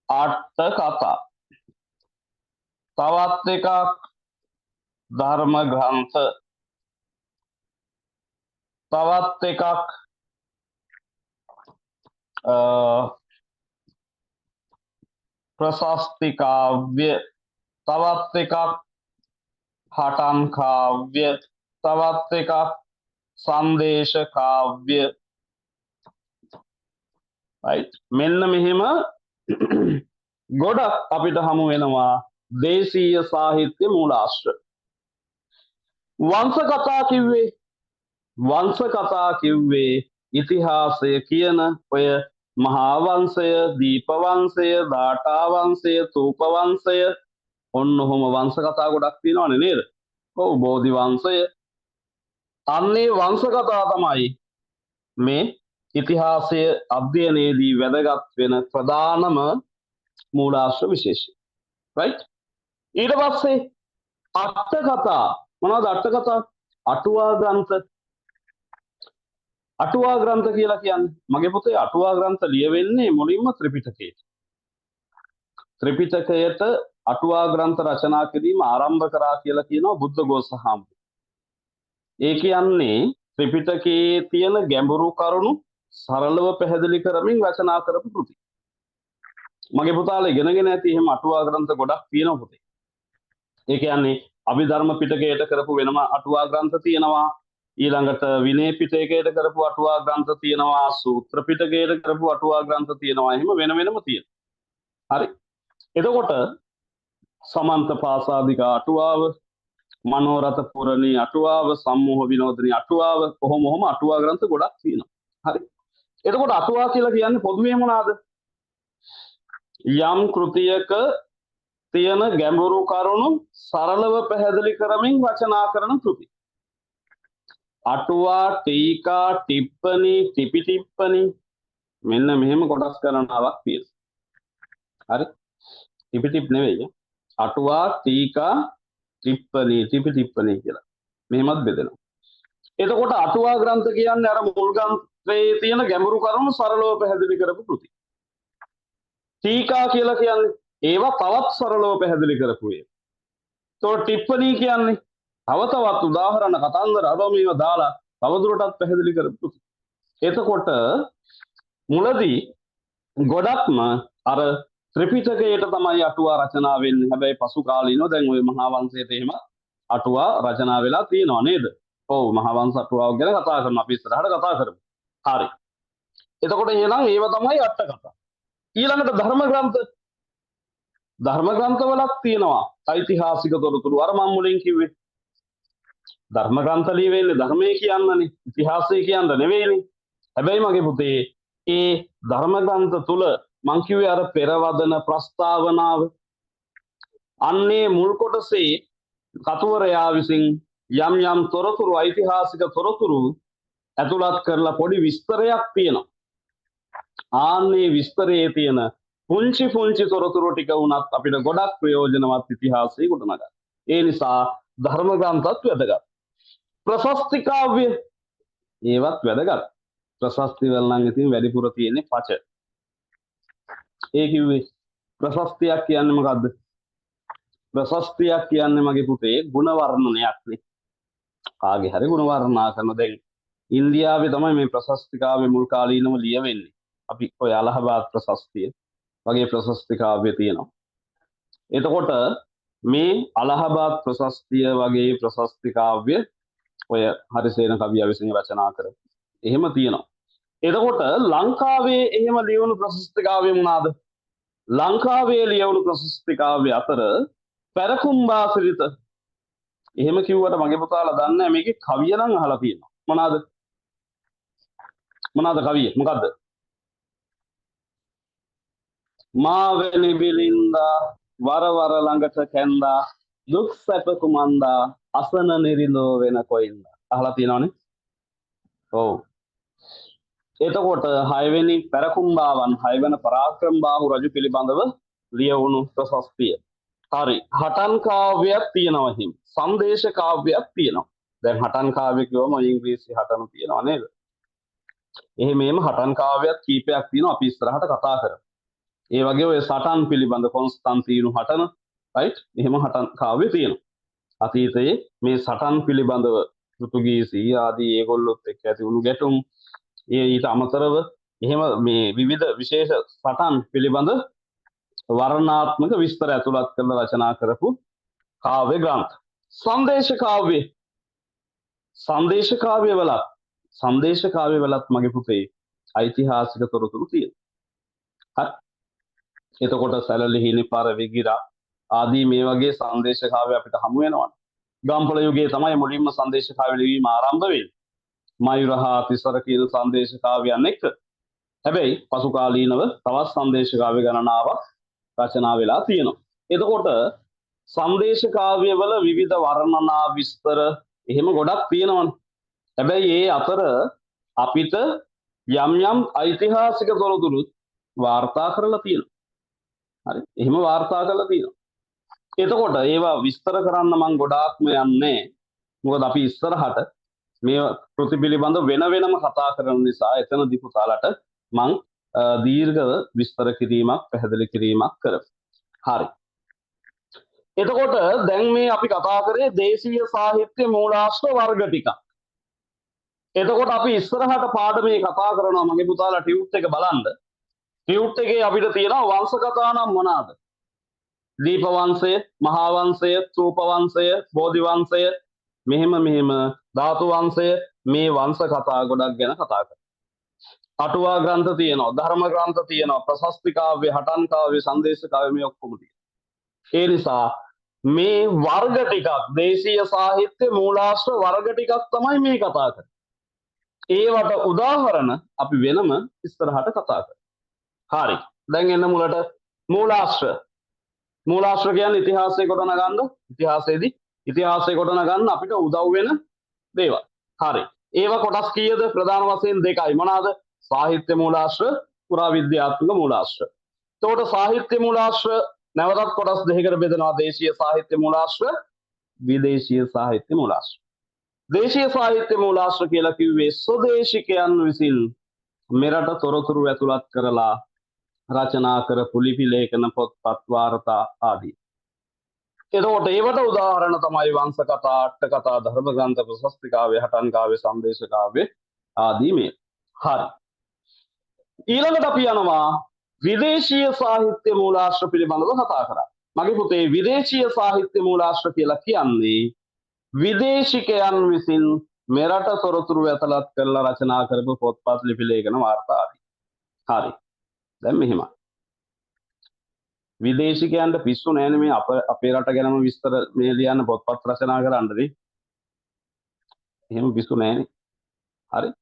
අට්ඨ කතා. තවත් එකක් ධර්ම ග්‍රන්ථ. තවත් එකක් ප්‍රශස්ති කාව්‍ය. තවත් එකක් හටන් කාව්‍ය. තවත් එකක් සංදේශ කාව්‍ය. right? මෙන්න මෙහෙම ගොඩක් අපිට හමු වෙනවා දේශීය සාහිත්‍ය මූලාශ්‍ර. වංශ කතා කිව්වේ ඉතිහාසය කියන ඔය මහා වංශය, දීප වංශය, දාඨා වංශය, තූප වංශය, ඔන්න ඔහොම වංශ කතා ගොඩක් තියෙනවනේ නේද? ඔව් බෝධි වංශය. අන්නේ වංශ කතා තමයි මේ ඉතිහාසය අධ්‍යයනයේදී වැදගත් වෙන ප්‍රධානම මූලාශ්‍ර විශේෂය. right? ඊට පස්සේ අට කතා. මොනවද අට කතා? අටුවා ග්‍රන්ථ. අටුවා ග්‍රන්ථ කියලා කියන්නේ මගේ පුතේ අටුවා ග්‍රන්ථ ලියවෙන්නේ මුලින්ම ත්‍රිපිටකයට. ත්‍රිපිටකයට අටුවා ග්‍රන්ථ රචනා කිරීම ආරම්භ කරා කියලා කියනවා බුද්ධඝෝෂ හාමුදුරුවෝ. ඒ කියන්නේ ත්‍රිපිටකයේ තියෙන ගැඹුරු කරුණු සරලව පැහැදිලි කරමින් රචනා කරපු කෘති. මගේ පුතාලා ඉගෙනගෙන ඇති එහෙම අටුවා ග්‍රන්ථ ගොඩක් තියෙනවා පුතේ. ඒ කියන්නේ අභිධර්ම පිටකයට කරපු වෙනම අටුවා ග්‍රන්ථ තියෙනවා. ඊළඟට විනය පිටකයට කරපු අටුවා ග්‍රන්ථ තියෙනවා. සූත්‍ර පිටකයට කරපු අටුවා ග්‍රන්ථ තියෙනවා. එහෙම වෙන වෙනම තියෙනවා. හරි. එතකොට සමන්ත පාසාදික අටුවාව, මනෝරත පුරණී අටුවාව, සම්මෝහ විනෝදිනී අටුවාව, කොහොම අටුවා ග්‍රන්ථ ගොඩක් තියෙනවා. හරි. එතකොට අටුවා කියලා කියන්නේ පොදුවේ මොනවාද? යම් කෘතියක තියෙන ගැඹුරු කරුණු සරලව පැහැදිලි කරමින් රචනා කරන කෘති. අටුවා, ටීකා, ටිප්පණි, ටිපිටිප්පණි මෙන්න මෙහෙම කොටස් ගණනාවක් තියෙනවා. හරි. ටිපිටිප් නෙවෙයි. අටුවා, ටීකා, ටිප්පණි, ටිපිටිප්පණි කියලා. මෙහෙමත් බෙදෙනවා. එතකොට අටුවා ග්‍රන්ථ කියන්නේ අර මුල් ග්‍රන්ථයේ තියෙන ගැඹුරු කරුණු සරලව පැහැදිලි කරපු කෘති. ටීකා කියලා කියන්නේ ඒවා තවත් සරලව පැහැදිලි කරපු ඒවා. તો ටිප්පණි කියන්නේ තව තවත් උදාහරණ කතන්දර අරමීව දාලා තවදුරටත් පැහැදිලි කරපු. එතකොට මුලදී ගොඩක්ම අර ත්‍රිපිටකයට තමයි අටුවා රචනා වෙන්නේ. හැබැයි පසු කාලීනව දැන් ওই මහා වංශයට එහෙම අටුවා රචනා වෙලා තියෙනවා නේද? ඔව් මහා වංශ අටුවාව ගැන කතා කරනවා අපි ඉස්සරහට කතා කරමු. හරි. එතකොට එහෙනම් ඒව තමයි අට කතා. ඊළඟට ධර්ම ග්‍රන්ථ. ධර්ම ග්‍රන්ථවලක් තියෙනවා ඓතිහාසික තොරතුරු. අර මම මුලින් කිව්වේ ධර්ම ග්‍රන්ථ ලියවෙන්නේ ධර්මයේ කියන්නනේ, ඉතිහාසය කියන්න නෙවෙයිනේ. හැබැයි මගේ පුතේ ඒ ධර්ම ග්‍රන්ථ තුල මං කිව්වේ අර පෙරවදන ප්‍රස්තාවනාව අන්නේ මුල් කොටසේ කතුවරයා විසින් යම් තොරතුරු ඓතිහාසික තොරතුරු ඇතුළත් කරලා පොඩි විස්තරයක් තියෙනවා. ආන්නේ විස්තරයේ තියෙන පුංචි තොරතුරු ටික වුණත් අපිට ගොඩක් ප්‍රයෝජනවත් ඉතිහාසයේ ගොඩනගා. ඒ නිසා ධර්ම ග්‍රන්ථත් වැදගත්. ප්‍රශස්ති කාව්‍ය ඒවත් වැදගත්. ප්‍රශස්ති වල නම් ඉතින් වැඩිපුර තියෙන්නේ පච. ඒ කිව්වේ ප්‍රශස්තියක් කියන්නේ මොකද්ද? ප්‍රශස්තියක් කියන්නේ මගේ පුතේ ගුණ වර්ණනයක් නේ. කාගේ හරි ගුණ වර්ණනා කරන දැන් ඉන්දියාවේ තමයි මේ ප්‍රශස්ති කාව්‍ය මුල් කාලීනව ලියවෙන්නේ. අපි ඔය අලහබාද් ප්‍රශස්තිය වගේ ප්‍රශස්ති කාව්‍ය තියෙනවා. එතකොට මේ අලහබාද් ප්‍රශස්තිය වගේ ප්‍රශස්ති කාව්‍ය ඔය හරිසේන කවියා විසින් රචනා කරපු. එහෙම තියෙනවා. එතකොට ලංකාවේ එහෙම ලියවුණු ප්‍රශස්ති කාව්‍ය මොනවාද? ලංකාවේ ලියවුණු ප්‍රශස්ති කාව්‍ය අතර පැරකුම්බාසිරිත. එහෙම කිව්වට මගේ පුතාලා දන්නේ නැහැ මේකේ කවිය නම් අහලා තියෙනවා. මොනවාද කවිය? මොකද්ද? මාවෙනි බිලින්දා වර ළඟට කැන්දා දුක් සැප කුමන්දා අසන නිරිඳෝ වෙන කොයින්දා. අහලා තියෙනවනේ. ඔව්. එතකොට 6 වෙනි පැරකුම්බාවන් 6 වෙනි පරාක්‍රමබාහු රජු පිළිබඳව ලියවුණු ප්‍රශස්තිය. හරි. හටන් කාව්‍යයක් තියෙනවා හිම. සංදේශ කාව්‍යයක් තියෙනවා. දැන් හටන් කාව්‍ය කියවම ඉංග්‍රීසි හටන තියෙනවා නේද? එහෙමම හටන් කාව්‍යයක් කීපයක් තියෙනවා අපි ඉස්සරහට කතා කරමු. ඒ වගේ ඔය සටන් පිළිබඳ කොන්ස්ටන්තිනු හටන රයිට් එහෙම හටන් කාව්‍ය තියෙනවා. අතීතයේ මේ සටන් පිළිබඳව පෘතුගීසි ආදී ඒගොල්ලොත් එක්ක ඇති වුණු ගැටුම් ඊට අමතරව එහෙම මේ විවිධ විශේෂ සටන් පිළිබඳ වර්ණාත්මක විස්තර ඇතුළත් කරන රචනා කරපු කාව්‍ය ග්‍රන්ථ. සංදේශ කාව්‍ය වලත් මගේ පුතේ ඓතිහාසික තොරතුරු තියෙනවා. හරි. එතකොට සැලලිහිණි පරවිගිරා ආදී මේ වගේ සංදේශ කාව්‍ය අපිට හමු වෙනවා. ගම්පොළ යුගයේ තමයි මුලින්ම සංදේශ කාව්‍ය ලිවීම ආරම්භ වෙන්නේ. මයුරහා තිසර කියන සංදේශ කාව්‍යයන් එක්ක. හැබැයි පසු කාලීනව තවත් සංදේශ කාව්‍ය ගණනාවක් රචනා වෙලා තියෙනවා. එතකොට සංදේශ කාව්‍යවල විවිධ වර්ණනා විස්තර එහෙම ගොඩක් තියෙනවනේ. හැබැයි ඒ අතර අපිට යම් යම් ඓතිහාසික තොරතුරුත් වාර්තා කරලා තියෙනවා. හරි. එහෙම වාර්තා කරලා තියෙනවා. එතකොට ඒවා විස්තර කරන්න මම ගොඩාක්ම යන්නේ. මොකද අපි ඉස්සරහට මේ කෘති පිළිබඳ වෙන වෙනම කතා කරන නිසා එතනදී පුතාලට මම දීර්ඝව විස්තර කිරීමක් පැහැදිලි කිරීමක් කරමු. හරි. එතකොට දැන් මේ අපි කතා කරේ දේශීය සාහිත්‍ය මූලාශ්‍ර වර්ග ටිකක්. එතකොට අපි ඉස්සරහට පාඩමේ කතා කරනවා මගේ පුතාලා ටියුට් එක බලන්න. ටියුට් එකේ අපිට තියෙනවා වංශ කතා නම් මොනවාද? දීප වංශය, මහා වංශය, සූප වංශය, බෝධි වංශය, මෙහෙම ධාතු වංශය, මේ වංශ කතා ගොඩක් ගැන කතා කරනවා. අටුවා ග්‍රන්ථ තියෙනවා, ධර්ම ග්‍රන්ථ තියෙනවා, ප්‍රශස්ති කාව්‍ය, හටන් කාව්‍ය, සංදේශ කාව්‍ය මේ ඔක්කොම තියෙනවා. ඒ නිසා මේ වර්ග ටිකක් දේශීය සාහිත්‍ය මූලාශ්‍ර වර්ග ටිකක් තමයි මේ කතා කරන්නේ. ඒවට උදාහරණ අපි වෙනම ඉස්සරහට කතා කරමු. හරි. දැන් එන්න මුලට මූලාශ්‍ර. මූලාශ්‍ර කියන්නේ ඉතිහාසය ගොඩනගන්න, ඉතිහාසය ගොඩනගන්න අපිට උදව් වෙන දේවල්. හරි. ඒව කොටස් කීයද? ප්‍රධාන වශයෙන් දෙකයි. මොනවාද? සාහිත්‍ය මූලාශ්‍ර, පුරාවිද්‍යාත්මක මූලාශ්‍ර. එතකොට සාහිත්‍ය මූලාශ්‍ර නැවතත් කොටස් දෙකකට බෙදනවා. දේශීය සාහිත්‍ය මූලාශ්‍ර, විදේශීය සාහිත්‍ය මූලාශ්‍ර. දේශීය සාහිත්‍ය මූලාශ්‍ර කියලා කිව්වේ ස්වදේශිකයන් විසින් මෙරට තොරතුරු ඇතුළත් කරලා රචනා කරපු ලිපි ලේඛන පොත්පත් වාර්තා ආදී. එතකොට ඒවට උදාහරණ තමයි වංශ කතා, අට කතා, ධර්ම ග්‍රන්ථ, ප්‍රශස්ති කාව්‍ය, හටන් කාව්‍ය, සංදේශ කාව්‍ය ආදී මේ. හරි. ඊළඟට අපි යනවා විදේශීය සාහිත්‍ය මූලාශ්‍ර පිළිබඳව කතා කරා. මගේ පුතේ විදේශීය සාහිත්‍ය මූලාශ්‍ර කියලා කියන්නේ විදේශිකයන් විසින් මෙරට තොරතුරු ඇතුළත් කරලා රචනා කරපු පොත්පත් ලිපි ලේඛන වාර්තා ආදී. හරි. දැන් මෙහෙමයි. විදේශිකයන්ට පිස්සු නැහැ මේ අපේ රට ගැනම විස්තර මේ ලියන්න පොත්පත් රචනා කරන්නදී. එහෙම පිස්සු නැහැනේ. හරි.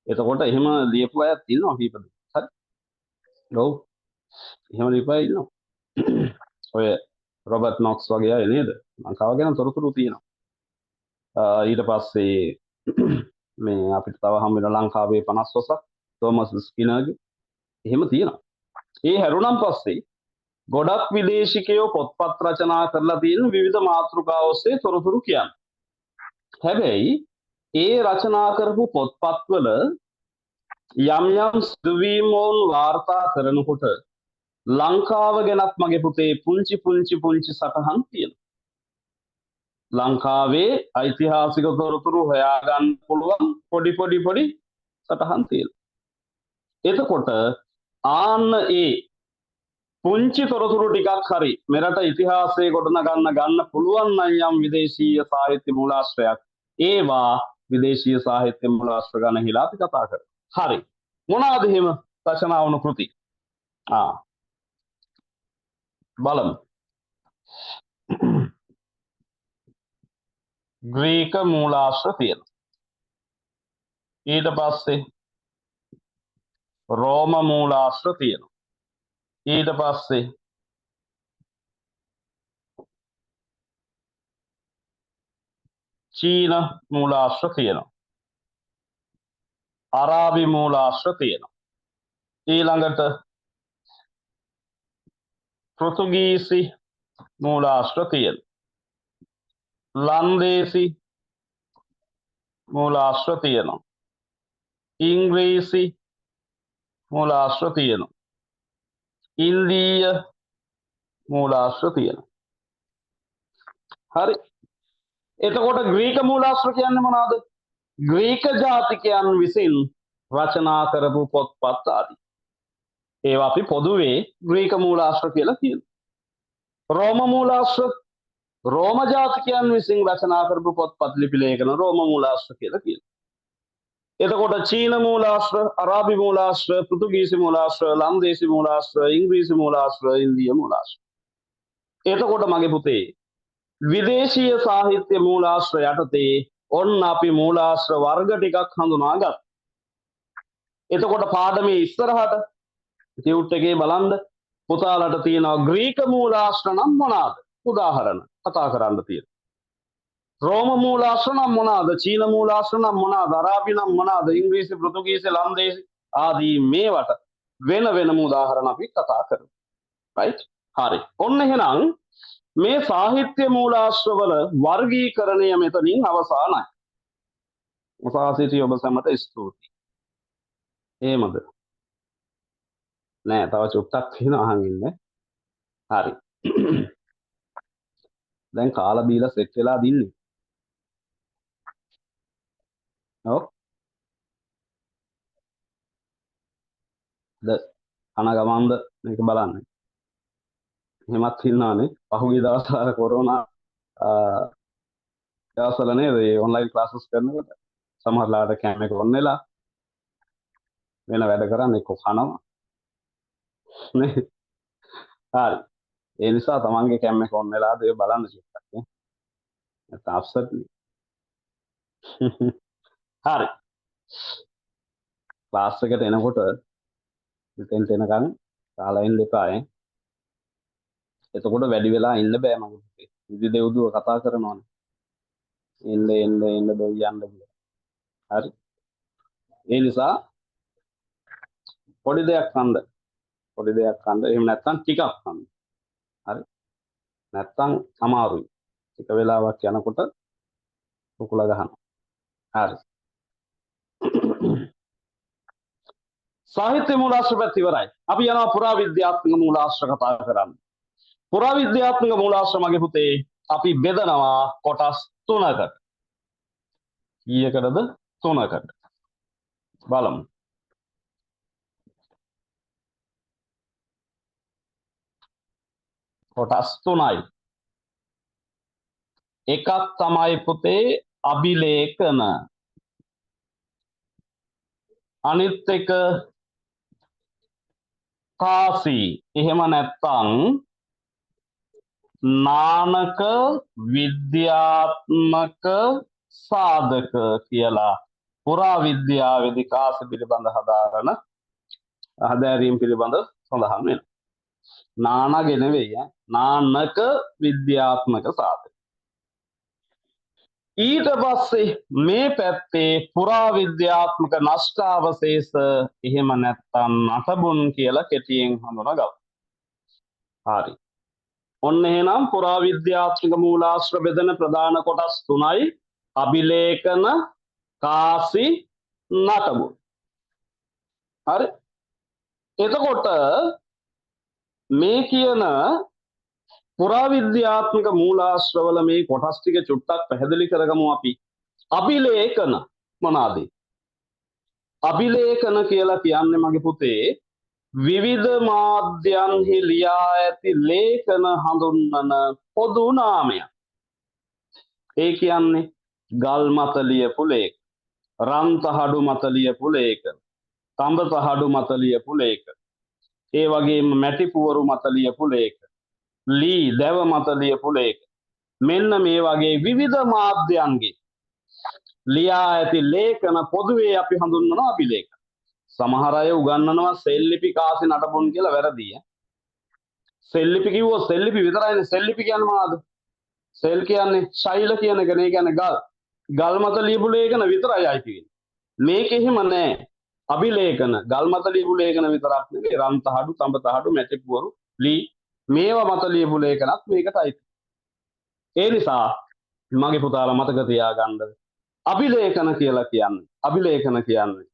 එතකොට එහෙම ලියපු අයත් ඉන්නවා කීපද? හරි. ඔව්. එහෙම ලියපු අය ඉන්නවා. ඔය රොබර්ට් නොක්ස් වගේ අය නේද? ලංකාව ගැන තොරතුරු තියෙනවා. ඊට පස්සේ මේ අපිට තව හම් වෙන ලංකාවේ 50 වසක් තෝමස් ස්කිනර්ගේ එහෙම තියෙනවා. ඒ හැරුණන් පස්සේ ගොඩක් විදේශිකයෝ පොත්පත් රචනා කරලා තියෙන විවිධ මාතෘකා ඔස්සේ තොරතුරු කියන්නේ. හැබැයි ඒ රචනා කරපු පොත්පත්වල යම් යම් සිදුවීම් වුන් වාර්තා කරනකොට ලංකාව ගැනත් මගේ පුතේ පුංචි සටහන් තියෙනවා. ලංකාවේ ඓතිහාසික තොරතුරු හොයාගන්න පුළුවන් පොඩි සටහන් තියෙනවා. එතකොට ආන්න ඒ පුංචි තොරතුරු ටිකක් හරි මෙරට ඉතිහාසයේ ගොඩනගන්න පුළුවන් නම් යම් විදේශීය සාහිත්‍ය මූලාශ්‍රයක් ඒවා විදේශීය සාහිත්‍ය මූලාශ්‍ර ගැන හිලා අපි කතා කරමු. හරි. මොනවාද එහෙම රචනා වුණු කෘති? බලමු. ග්‍රීක මූලාශ්‍ර තියෙනවා. ඊට පස්සේ රෝම මූලාශ්‍ර තියෙනවා. ඊට පස්සේ චීන මූලාශ්‍ර තියෙනවා. අරාබි මූලාශ්‍ර තියෙනවා. ඊළඟට පෘතුගීසි මූලාශ්‍ර තියෙනවා. ලන්දේසි මූලාශ්‍ර තියෙනවා. ඉංග්‍රීසි මූලාශ්‍ර තියෙනවා. ඉන්දීය මූලාශ්‍ර තියෙනවා. හරි. එතකොට ග්‍රීක මූලාශ්‍ර කියන්නේ මොනවාද? ග්‍රීක ජාතිකයන් විසින් රචනා කරපු පොත්පත් ආදී. ඒවා අපි පොදුවේ ග්‍රීක මූලාශ්‍ර කියලා කියනවා. රෝම මූලාශ්‍ර රෝම ජාතිකයන් විසින් රචනා කරපු පොත්පත් ලිපි ලේඛන රෝම මූලාශ්‍ර කියලා කියනවා. එතකොට චීන මූලාශ්‍ර, අරාබි මූලාශ්‍ර, පෘතුගීසි මූලාශ්‍ර, ලන්දේසි මූලාශ්‍ර, ඉංග්‍රීසි මූලාශ්‍ර, ඉන්දීය මූලාශ්‍ර. එතකොට මගේ පුතේ විදේශීය සාහිත්‍ය මූලාශ්‍ර යටතේ ඔන්න අපි මූලාශ්‍ර වර්ග ටිකක් හඳුනාගත්තා. එතකොට පාඩමේ ඉස්සරහට ටියුට් එකේ බලන්න පුතාලට තියෙනවා ග්‍රීක මූලාශ්‍ර නම් මොනවාද? උදාහරණ කතා කරන්න තියෙනවා. රෝම මූලාශ්‍ර නම් මොනවාද? චීන මූලාශ්‍ර නම් මොනවාද? අරාබි නම් මොනවාද? ඉංග්‍රීසි, පෘතුගීසි, ලන්දේසි ආදී මේවට වෙන වෙනම උදාහරණ අපි කතා කරමු. right? හරි. ඔන්න එහෙනම් මේ සාහිත්‍ය මූලාශ්‍රවල වර්ගීකරණය මෙතනින් අවසానයි. මුසාසිතී ඔබ සැමට ස්තුතියි. එහෙමද? නෑ තව චුට්ටක් තියෙනවා අහන් ඉන්න. හරි. දැන් කාලා බීලා සෙට් වෙලා දින්නේ. ඔව්. කන ගමන්ද මේක බලන්න. එහෙමත් ඉන්නවානේ. පහුගිය දවස්වල කොරෝනා දවස්වල නේද මේ ඔන්ලයින් ක්ලාසස් කරනකොට සමහරලාට කැම එක ඔන් වෙලා වෙන වැඩ කරන්නේ කො කනවා. නේ? හරි. ඒ නිසා තමන්ගේ කැම එක ඔන් වෙලාද ඒ බලන්න චුට්ටක් නේ. නැත්නම් අප්සෙට් නේ. හරි. ක්ලාස් එකට එනකොට මෙතෙන්ට එනකන් කාලා ඉන්න එපා ඈ. එතකොට වැඩි වෙලා ඉන්න බෑ මගේ පුතේ. විදි දෙව්දුව කතා කරනවානේ. එන්න බෝ යන්න කියලා. හරි. ඒ නිසා පොඩි දෙයක් කන්න. පොඩි දෙයක් කන්න. එහෙම නැත්නම් ටිකක් කන්න. හරි. නැත්නම් අමාරුයි. ටික වෙලාවක් යනකොට කුකුල ගහනවා. හරි. සාහිත්‍ය මූලාශ්‍ර පැත්ත ඉවරයි. අපි යනවා පුරාවිද්‍යාත්මක මූලාශ්‍ර කතා කරන්න. පුරාවිද්‍යාත්මක මූලාශ්‍ර මගේ පුතේ අපි බෙදනවා කොටස් 3කට. කීයකටද? 3කට. බලමු. කොටස් 3යි. එකක් තමයි පුතේ අභිලේඛන. අනිත් එක කාසි. එහෙම නැත්නම් නානක විද්‍යාත්මක සාධක කියලා පුරාවිද්‍යාවේදී කාසි පිළිබඳ හදාරීම් පිළිබඳ සඳහන් වෙනවා. නානගේ නෙවෙයි නානක විද්‍යාත්මක සාධක. ඊට පස්සේ මේ පැත්තේ පුරාවිද්‍යාත්මක නෂ්ටාවශේෂ එහෙම නැත්නම් නටබුන් කියලා කෙටියෙන් හඳුනගමු. හරි. ඔන්න එහෙනම් පුරාවිද්‍යාත්මක මූලාශ්‍ර බෙදෙන ප්‍රධාන කොටස් 3යි. අභිලේඛන, කාසි, නටබුන්. හරි. එතකොට මේ කියන පුරාවිද්‍යාත්මක මූලාශ්‍රවල මේ කොටස් ටික චුට්ටක් පැහැදිලි කරගමු අපි. අභිලේඛන මොනවාද? අභිලේඛන කියලා කියන්නේ මගේ පුතේ විවිධ මාධ්‍යන්හි ලියා ඇති ලේඛන හඳුන්වන පොදු නාමයක්. ඒ කියන්නේ ගල් මත ලියපු ලේඛන, රන් තහඩු මත ලියපු ලේඛන, තඹ තහඩු මත ලියපු ලේඛන, ඒ වගේම මැටි පුවරු මත ලියපු ලේඛන, ලී දැව මත ලියපු ලේඛන. මෙන්න මේ වගේ විවිධ මාධ්‍යයන්ගේ ලියා ඇති ලේඛන පොදුවේ අපි හඳුන්වනවා අභිලේඛන. සමහර අය උගන්වනවා සෙල්ලිපි කාසි නටබුන් කියලා වැරදි. සෙල්ලිපි කිව්වොත් සෙල්ලිපි විතරයිනේ. සෙල්ලිපි කියන්නේ මොනවද? සෙල් කියන්නේ ශෛල කියන එක නේ. කියන්නේ ගල්. ගල් මත ලියපු ලේඛන විතරයි අයිති වෙන්නේ. මේක එහෙම නෑ. අභිලේඛන ගල් මත ලියපු ලේඛන විතරක් නෙවෙයි. රන් තහඩු, තඹ තහඩු, මැටි පුවරු, ලී මේවා මත ලියපු ලේඛනත් මේකට අයිති. ඒ නිසා මගේ පුතාලා මතක තියාගන්න අභිලේඛන කියන්නේ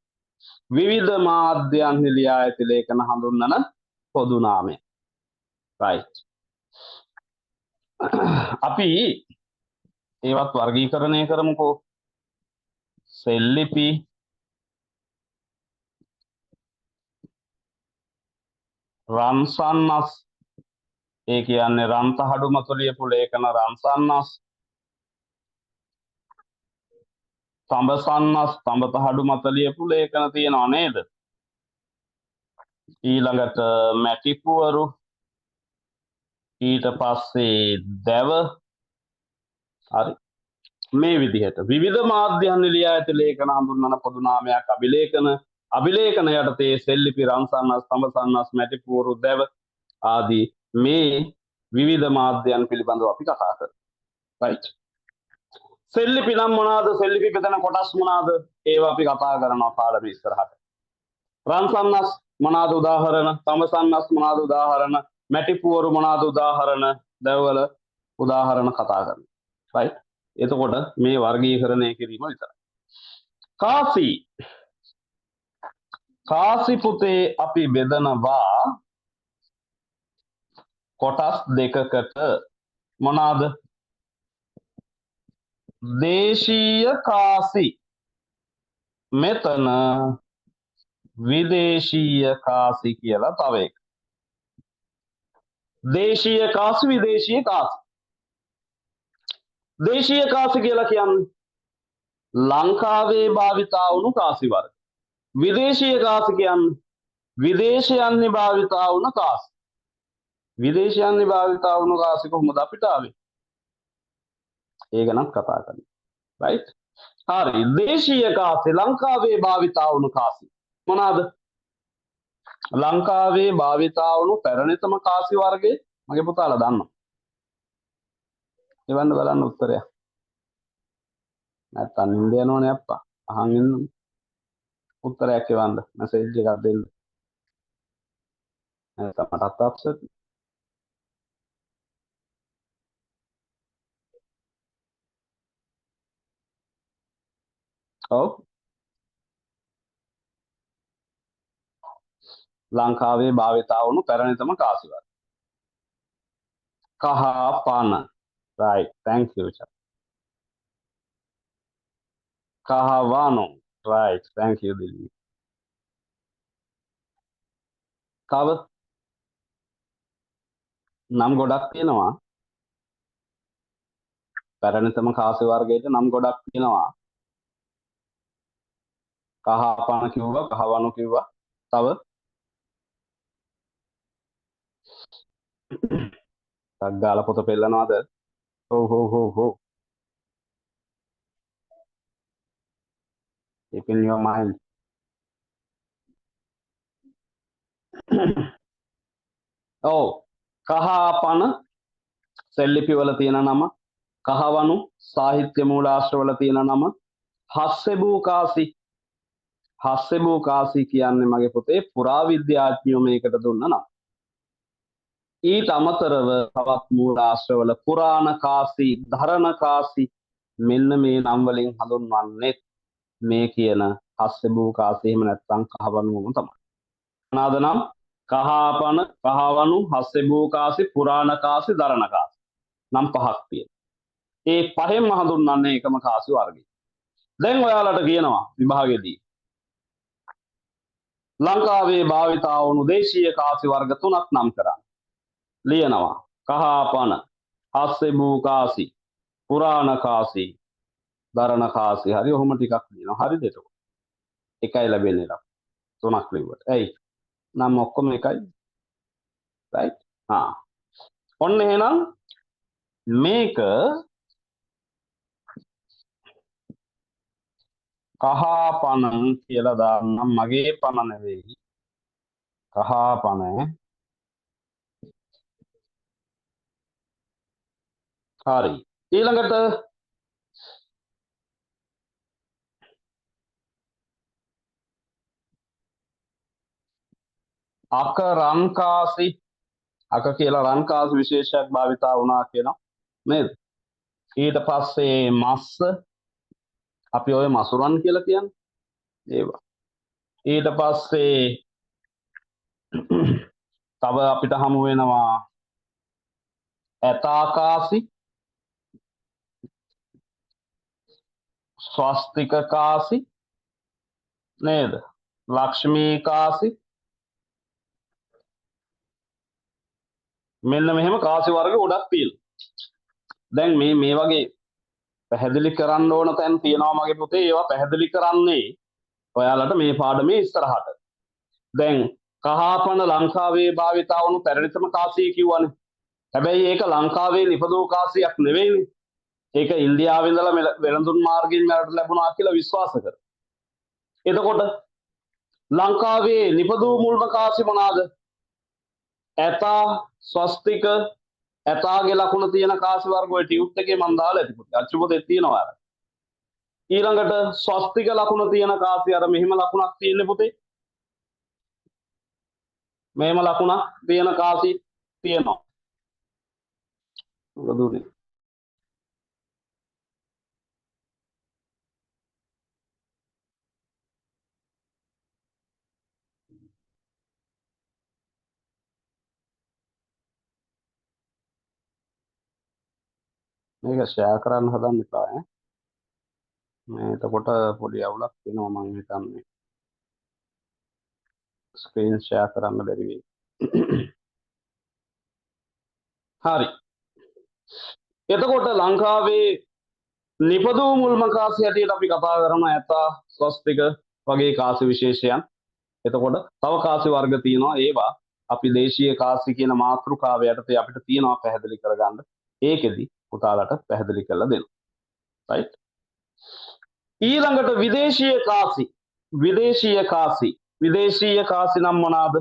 විවිධ මාධ්‍යයන්හි ලියා ඇති ලේඛන හඳුන්වන පොදු නාමය. right. අපි ඒවත් වර්ගීකරණය කරමුකෝ. සෙල්ලිපි, රන්සන්නස්, ඒ කියන්නේ රන් තහඩු මත ලියපු ලේඛන රන්සන්නස්, තඹසන්නස්, තඹ තහඩු මත ලියපු ලේඛන තියෙනවා නේද? ඊළඟට මැටි පුවරු, ඊට පස්සේ දැව. හරි. මේ විදිහට විවිධ මාධ්‍යයන් ලියා ඇති ලේඛන හඳුන්වන පොදු නාමයක් අභිලේඛන. අභිලේඛන යටතේ සෙල්ලිපි රන්සන්නස් තඹසන්නස් මැටිපුවරු දැව ආදී මේ විවිධ මාධ්‍යයන් පිළිබඳව අපි කතා කරමු. right සෙල්ලිපි නම් මොනවාද? සෙල්ලිපි බෙදෙන කොටස් මොනවාද? ඒවා අපි කතා කරනවා පාඩම ඉස්සරහට. රන්සන්නස් මොනවාද උදාහරණ? තඹසන්නස් මොනවාද උදාහරණ? මැටිපුවරු මොනවාද උදාහරණ? දැවවල උදාහරණ කතා කරනවා. right එතකොට මේ වර්ගීකරණය කිරීම විතරයි. කාසි පුතේ අපි බෙදනවා කොටස් දෙකකට. මොනවාද? දේශීය කාසි, මෙතන විදේශීය කාසි කියලා තව එක. දේශීය කාසි, විදේශීය කාසි. දේශීය කාසි කියලා කියන්නේ ලංකාවේ භාවිතා වුණු කාසි වර්ග. විදේශීය කාසි කියන්නේ විදේශයන්හි භාවිතා වුණු කාසි. විදේශයන්හි භාවිතා වුණු කාසි කොහොමද අපිට ආවේ? ඒක නම් කතා කරන්න. right හරි. දේශීය කාසි ලංකාවේ භාවිතා වුණු කාසි මොනවාද? ලංකාවේ භාවිතා වුණු පැරණිතම කාසි වර්ගය මගේ පුතාලා දන්නවා. එවන්න බලන්න උත්තරය. නැත්තම් නින්ද යනවනේ අප්පා. අහන් ඉන්න. උත්තරයක් එවන්න. මැසේජ් එකක් දෙන්න. නැත්තම් මටත් අප්සෙට්. ඔව්. ලංකාවේ භාවිතා වුණු පැරණිතම කාසි වර්ග. කහ පාන. right thank you chap. කහවණු. right thank you දිලි. තව නම් ගොඩක් තියෙනවා. පැරණිතම කාසි වර්ගයට නම් ගොඩක් තියෙනවා. කහපාන කිව්වා, කහවණු කිව්වා. තව ටක් ගාලා පොත පෙන්නනවාද? හෝ keep in your mind. ඔව් කහපාන සෙල්ලිපි වල තියෙන නම, කහවණු සාහිත්‍ය මූලාශ්‍ර වල තියෙන නම, හස්සෙබූ කාසි. හස්සෙබූ කාසි කියන්නේ මගේ පොතේ පුරාවිද්‍යාඥයෝ මේකට දුන්න නම. ඊට අමතරව තවත් මූලාශ්‍රවල පුරාණ කාසි, ධරණ කාසි මෙන්න මේ නම් වලින් හඳුන්වන්නේ මේ කියන හස්සෙබූ කාසි එහෙම නැත්නම් කහවණුම තමයි. මොනවාද නම්? කහපාන, කහවණු, හස්සෙබූ කාසි, පුරාණ කාසි, ධරණ කාසි. නම් පහක් තියෙනවා. ඒ පහෙන්ම හඳුන්වන්නේ එකම කාසි වර්ගය. දැන් ඔයාලට කියනවා විභාගෙදී ලංකාවේ භාවිතා වුණු දේශීය කාසි වර්ග 3ක් නම් කරන්න. ලියනවා කහපාන, හස්සෙබූ කාසි, පුරාණ කාසි, ධරණ කාසි. හරි ඔහොම ටිකක් ලියනවා. හරිද? ඒක එකයි ලැබෙන්නේ නම් 3ක් ලිව්වට. ඇයි? නම් ඔක්කොම එකයි. right ඔන්න එහෙනම් මේක කහපන කියලා දාන්නම්. මගේ පන නෙවෙයි. කහපන. හරි. ඊළඟට අක රන්කාසි. අක කියලා රන්කාසි විශේෂයක් භාවිතා වුණා කියනවා නේද? ඊට පස්සේ මස්ස. අපි ඔය මසුරන් කියලා කියන්නේ ඒවා. ඊට පස්සේ තව අපිට හමු වෙනවා ඇතාකාසි, ස්වස්තික කාසි නේද? ලක්ෂ්මී කාසි. මෙන්න මෙහෙම කාසි වර්ග ගොඩක් තියෙනවා. දැන් මේ වගේ පැහැදිලි කරන්න ඕන තැන් තියෙනවා මගේ පුතේ. ඒවා පැහැදිලි කරන්නේ ඔයාලට මේ පාඩමේ ඉස්සරහට. දැන් කහපන ලංකාවේ භාවිතා වුණු පැරණිතම කාසිය කිව්වනේ. හැබැයි ඒක ලංකාවේ නිපදවූ කාසියක් නෙවෙයිනේ. ඒක ඉන්දියාවේ ඉඳලා වෙළඳුන් මාර්ගයෙන් මෙරට ලැබුණා කියලා විශ්වාස කරා. එතකොට ලංකාවේ නිපදූ මුල්ම කාසි මොනවාද? ඇතා, ස්වස්තික, ඇතාගේ ලකුණ තියෙන කාසි වර්ග ඔය ටියුට් එකේ මම දාලා ඇති පුතේ. අච්චු පොතේ තියෙනවා අර. ඊළඟට ස්වස්තික ලකුණ තියෙන කාසි අර මෙහිම ලකුණක් තියෙන්නේ පුතේ. මෙහෙම ලකුණක් තියෙන කාසි තියෙනවා. මොකද උනේ? මේක ෂෙයා කරන්න හදන්න එපා ඈ. මේ එතකොට පොඩි අවුලක් වෙනවා මම හිතන්නේ. ස්ක්‍රීන් ෂෙයා කරන්න බැරි වෙයි. හරි. එතකොට ලංකාවේ නිපදූ මුල්ම කාසි හැටියට අපි කතා කරන ඇතා, ස්වස්තික වගේ කාසි විශේෂයන්. එතකොට තව කාසි වර්ග තියෙනවා. ඒවා අපි දේශීය කාසි කියන මාතෘකාව යටතේ අපිට තියෙනවා පැහැදිලි කරගන්න. ඒකෙදි පුතාලට පැහැදිලි කරලා දෙනවා. right? ඊළඟට විදේශීය කාසි. විදේශීය කාසි නම් මොනවාද?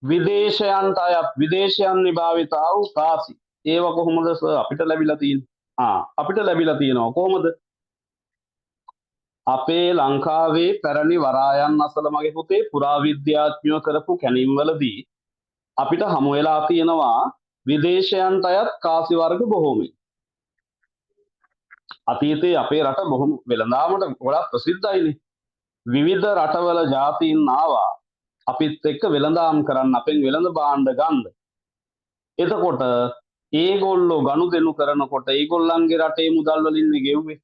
විදේශයන්ට අයත් විදේශයන් නිභාවිතා වූ කාසි. ඒව කොහොමද අපිට ලැබිලා තියෙන්නේ? අපිට ලැබිලා තියෙනවා කොහොමද? අපේ ලංකාවේ පැරණි වරායන් අසල මගේ පුතේ පුරාවිද්‍යාඥයෝ කරපු කැණීම්වලදී අපිට හමු වෙලා තියෙනවා විදේශයන්ට අයත් කාසි වර්ග බොහෝමයි. අතීතයේ අපේ රට බොහොම වෙළඳාමට ගොඩක් ප්‍රසිද්ධයිනේ. විවිධ රටවල ජාතීන් ආවා අපිත් එක්ක වෙළඳාම් කරන්න, අපෙන් වෙළඳ භාණ්ඩ ගන්න. එතකොට ඒගොල්ලෝ ගනුදෙනු කරනකොට ඒගොල්ලන්ගේ රටේ මුදල් වලින් ගෙව්වේ.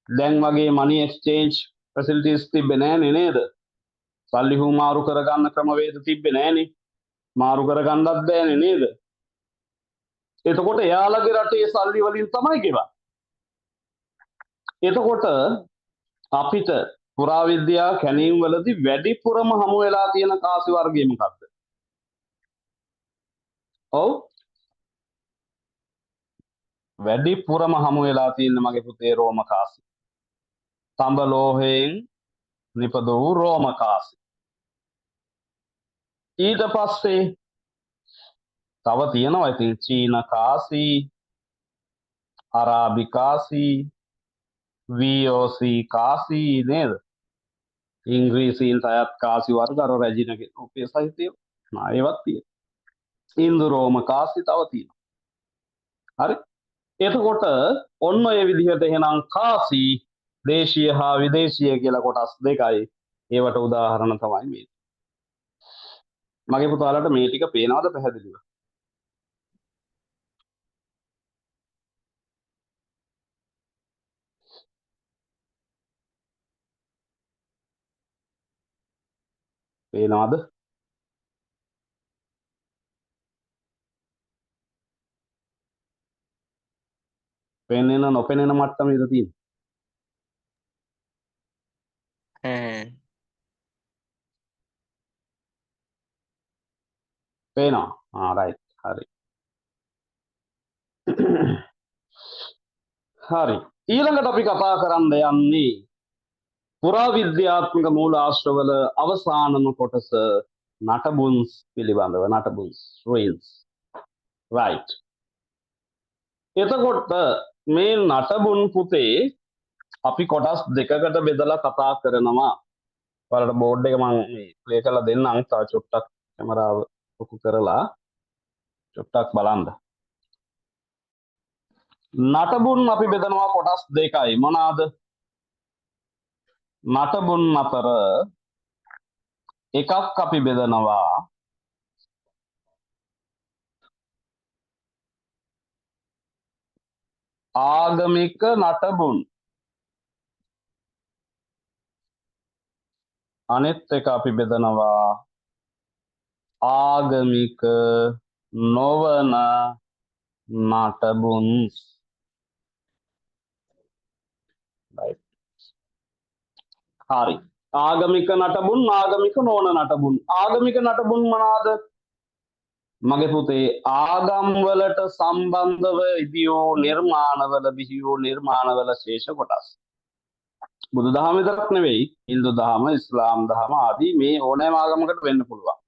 දැන් වගේ money exchange facilities තිබ්බේ නෑනේ නේද? සල්ලි හුමාරු කරගන්න ක්‍රමවේද තිබ්බේ නෑනේ. මාරු කරගන්නත් බෑනේ නේද? එතකොට එයාලගේ රටේ සල්ලි වලින් තමයි ගෙවන්නේ. එතකොට අපිට පුරාවිද්‍යා කැණීම් වලදී වැඩිපුරම හමු වෙලා තියෙන කාසි වර්ගය මොකක්ද? ඔව්. වැඩිපුරම හමු වෙලා තියෙන මගේ පුතේ රෝම කාසි. තඹ ලෝහයෙන් නිපද වූ රෝම කාසි. ඊට පස්සේ තව තියෙනවා ඉතින් චීන කාසි, අරාබි කාසි, VOC කාසි නේද? ඉංග්‍රීසීන් අයත් කාසි වර්ග අර රැජිනගේ රූපය සහිතය. ඒවත් තියෙනවා. ඉන්දු රෝම කාසි තව තියෙනවා. හරි. එතකොට ඔන්න ඔය විදිහට එහෙනම් කාසි දේශීය හා විදේශීය කියලා කොටස් දෙකයි. ඒවට උදාහරණ තමයි මේ. මගේ පුතාලට මේ ටික පේනවද පැහැදිලිව? පේනවද? පෙනෙන නොපෙනෙන මට්ටමේද තියෙන්නේ? පේනවා. රයිට්. හරි. හරි. ඊළඟට අපි කතා කරන්න යන්නේ පුරාවිද්‍යාත්මක මූලාශ්‍රවල අවසානම කොටස නටබුන්ස් පිළිබඳව. නටබුන්ස් ruins. right. එතකොට මේ නටබුන් පුතේ අපි කොටස් දෙකකට බෙදලා කතා කරනවා. ඔයාලට බෝඩ් එක මම ප්ලේ කරලා දෙන්නම්. තව චුට්ටක් කැමරාව ඔකු කරලා චුට්ටක් බලන්න. නටබුන් අපි බෙදනවා කොටස් දෙකයි. මොනවාද? නටබුන් අතර එකක් අපි බෙදනවා ආගමික නටබුන්. අනෙත් එක අපි බෙදනවා ආගමික නොවන නටබුන්. right. හරි. ආගමික නටබුන් ආගමික නොවන නටබුන්. ආගමික නටබුන් මොනවාද? මගේ පුතේ ආගම් වලට සම්බන්ධව ඉදියෝ නිර්මාණවල විහියෝ නිර්මාණවල ශේෂ කොටස්. බුදුදහම විතරක් නෙවෙයි හින්දු දහම ඉස්ලාම් දහම ආදී මේ ඕනෑම ආගමකට වෙන්න පුළුවන්.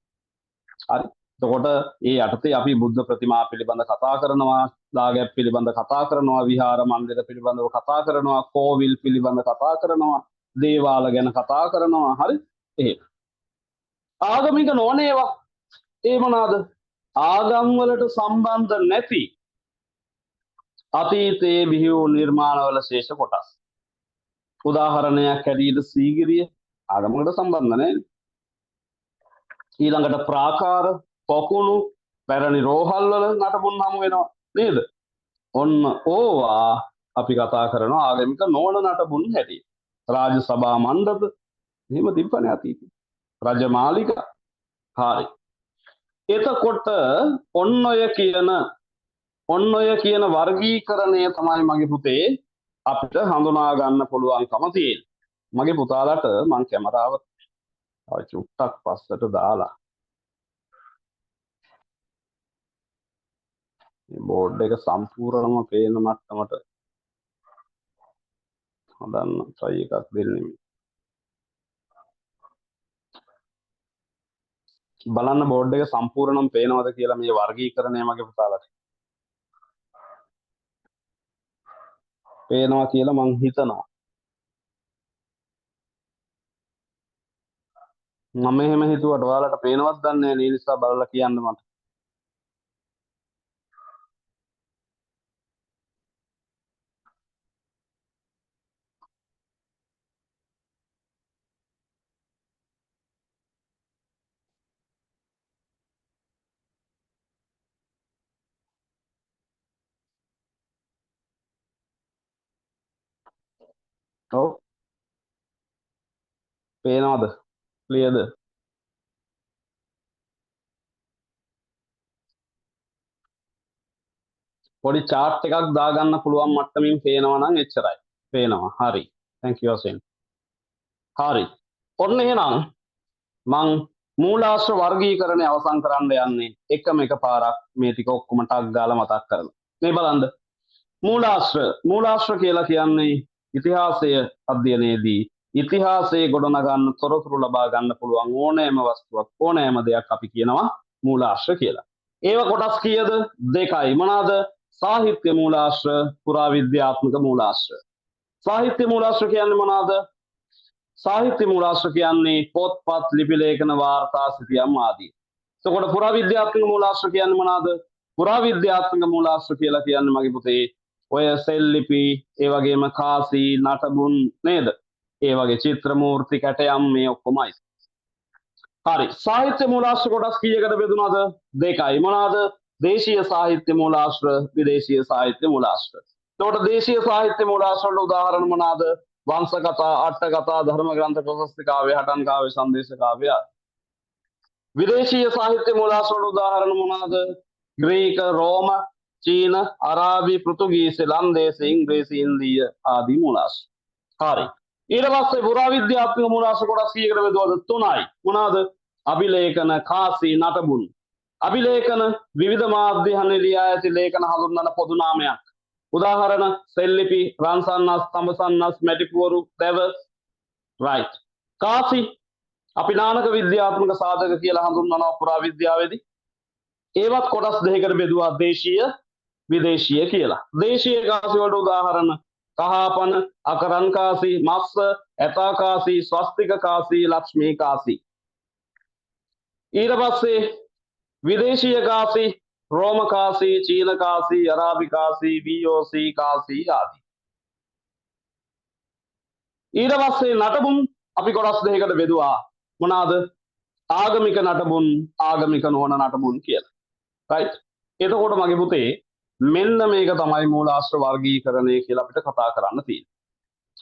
හරි. එතකොට ඒ යටතේ අපි බුද්ධ ප්‍රතිමා පිළිබඳ කතා කරනවා, දාගැබ් පිළිබඳ කතා කරනවා, විහාර මන්දිර පිළිබඳව කතා කරනවා, කෝවිල් පිළිබඳ කතා කරනවා, දේවාල ගැන කතා කරනවා. හරි. එහෙම. ආගමික නොවන ඒවා ඒ මොනවාද? ආගම් වලට සම්බන්ධ නැති අතීතයේ බිහි වූ නිර්මාණවල ශේෂ කොටස්. උදාහරණයක් හැටියට සීගිරිය ආගමකට සම්බන්ධ නැහැ. ඊළඟට ප්‍රාකාර, පොකුණු, පැරණි රෝහල් වල නටබුන් හමු වෙනවා නේද? ඔන්න ඕවා අපි කතා කරනවා ආගමික නොවන නටබුන් හැටියට. රාජ සභා මණ්ඩප එහෙම තිබ්බනේ අතීතේ. රජමාලිගා. හරි. එතකොට ඔන්න ඔය කියන වර්ගීකරණය තමයි මගේ පුතේ අපිට හඳුනා ගන්න පුළුවන්කම තියෙන්නේ. මගේ පුතාලට මං කැමරාව චුට්ටක් පස්සට දාලා මේ බෝඩ් එක සම්පූර්ණම පේන මට්ටමට හදන්න try එකක් දෙන්නේ. බලන්න බෝඩ් එක සම්පූර්ණම පේනවද කියලා මේ වර්ගීකරණය මගේ පුතාලට. පේනවා කියලා මං හිතනවා. මම එහෙම හිතුවට ඔයාලට පේනවද දන්නේ නැහැ. ඒ නිසා බලලා කියන්න මට. ඔව්. පේනවද? ක්ලියර්ද? පොඩි chart එකක් දාගන්න පුළුවන් මට්ටමින් පේනවා නම් එච්චරයි. පේනවා. හරි. thank you අසෙන්. හරි. ඔන්න එහෙනම් මං මූලාශ්‍ර වර්ගීකරණය අවසන් කරන්න යන්නේ එකම එක පාරක් මේ ටික ඔක්කොම ටක් ගාලා මතක් කරලා. මේ බලන්න. මූලාශ්‍ර කියලා කියන්නේ ඉතිහාසය අධ්‍යයනයේදී ඉතිහාසයේ ගොඩනගන්න තොරතුරු ලබා ගන්න පුළුවන් ඕනෑම වස්තුවක් ඕනෑම දෙයක් අපි කියනවා මූලාශ්‍ර කියලා. ඒව කොටස් කීයද? දෙකයි. මොනවාද? සාහිත්‍ය මූලාශ්‍ර, පුරාවිද්‍යාත්මක මූලාශ්‍ර. සාහිත්‍ය මූලාශ්‍ර කියන්නේ මොනවාද? සාහිත්‍ය මූලාශ්‍ර කියන්නේ පොත්පත්, ලිපි ලේඛන, වාර්තා, සිතියම් ආදී. එතකොට පුරාවිද්‍යාත්මක මූලාශ්‍ර කියන්නේ මොනවාද? පුරාවිද්‍යාත්මක මූලාශ්‍ර කියලා කියන්නේ මගේ පුතේ ඔය සෙල් ලිපි, ඒ වගේම කාසි, නටබුන් නේද? ඒ වගේ චිත්‍ර මූර්ති, කැටයම් මේ ඔක්කොමයි. හරි. සාහිත්‍ය මූලාශ්‍ර කොටස් කීයකට බෙදුනද? දෙකයි. මොනවාද? දේශීය සාහිත්‍ය මූලාශ්‍ර, විදේශීය සාහිත්‍ය මූලාශ්‍ර. එතකොට දේශීය සාහිත්‍ය මූලාශ්‍ර වල උදාහරණ මොනවාද? වංශ කතා, අට කතා, ධර්ම ග්‍රන්ථ, ප්‍රශස්ති කාව්‍ය, හටන් කාව්‍ය, සංදේශ කාව්‍ය. විදේශීය සාහිත්‍ය මූලාශ්‍ර වල උදාහරණ මොනවාද? ග්‍රීක, රෝම, චීන, අරාබි, පෘතුගීසි, ලන්දේසි, ඉංග්‍රීසි, ඉන්දීය ආදී මූලාශ්‍ර. හරි. ඊට පස්සේ පුරාවිද්‍යාත්මක මූලාශ්‍ර කොටස් කීයකට බෙදුවද? තුනයි. මොනවාද? අභිලේඛන, කාසි, නටබුන්. අභිලේඛන විවිධ මාධ්‍යයන් ලියා ඇති ලේඛන හඳුන්වන පොදු නාමයක්. උදාහරණ සෙල්ලිපි, රන්සන්නස්, තඹසන්නස්, මැටිපුවරු, දැව. right. කාසි අපි නානක විද්‍යාත්මක සාධක කියලා හඳුන්වනවා පුරාවිද්‍යාවේදී. ඒවත් කොටස් දෙකකට බෙදුවා දේශීය විදේශීය කියලා. දේශීය කාසි වලට උදාහරණ කහපන, අකරන් කාසි, මස්ස, ඇතා කාසි, ස්වස්තික කාසි, ලක්ෂ්මී කාසි. ඊට පස්සේ විදේශීය කාසි රෝම කාසි, චීන කාසි, අරාබි කාසි, VOC කාසි ආදී. ඊට පස්සේ නටබුන් අපි කොටස් දෙකකට බෙදුවා. මොනවාද? ආගමික නටබුන්, ආගමික නොවන නටබුන් කියලා. right. එතකොට මගේ පුතේ මෙන්න මේක තමයි මූලාශ්‍ර වර්ගීකරණය කියලා අපිට කතා කරන්න තියෙන්නේ.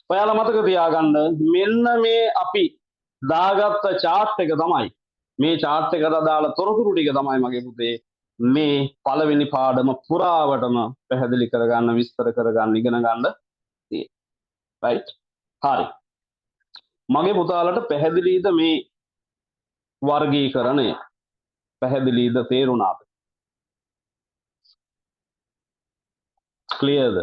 ඔයාලා මතක තියාගන්න මෙන්න මේ අපි දාගත්ත chart එක තමයි මේ chart එකට අදාළ තොරතුරු ටික තමයි මගේ පුතේ මේ පළවෙනි පාඩම පුරාවටම පැහැදිලි කරගන්න, විස්තර කරගන්න, ඉගෙන ගන්න තියෙන්නේ. right. හරි. මගේ පුතාලට පැහැදිලිද මේ වර්ගීකරණය? පැහැදිලිද? තේරුණාද? ක්ලියර්ද?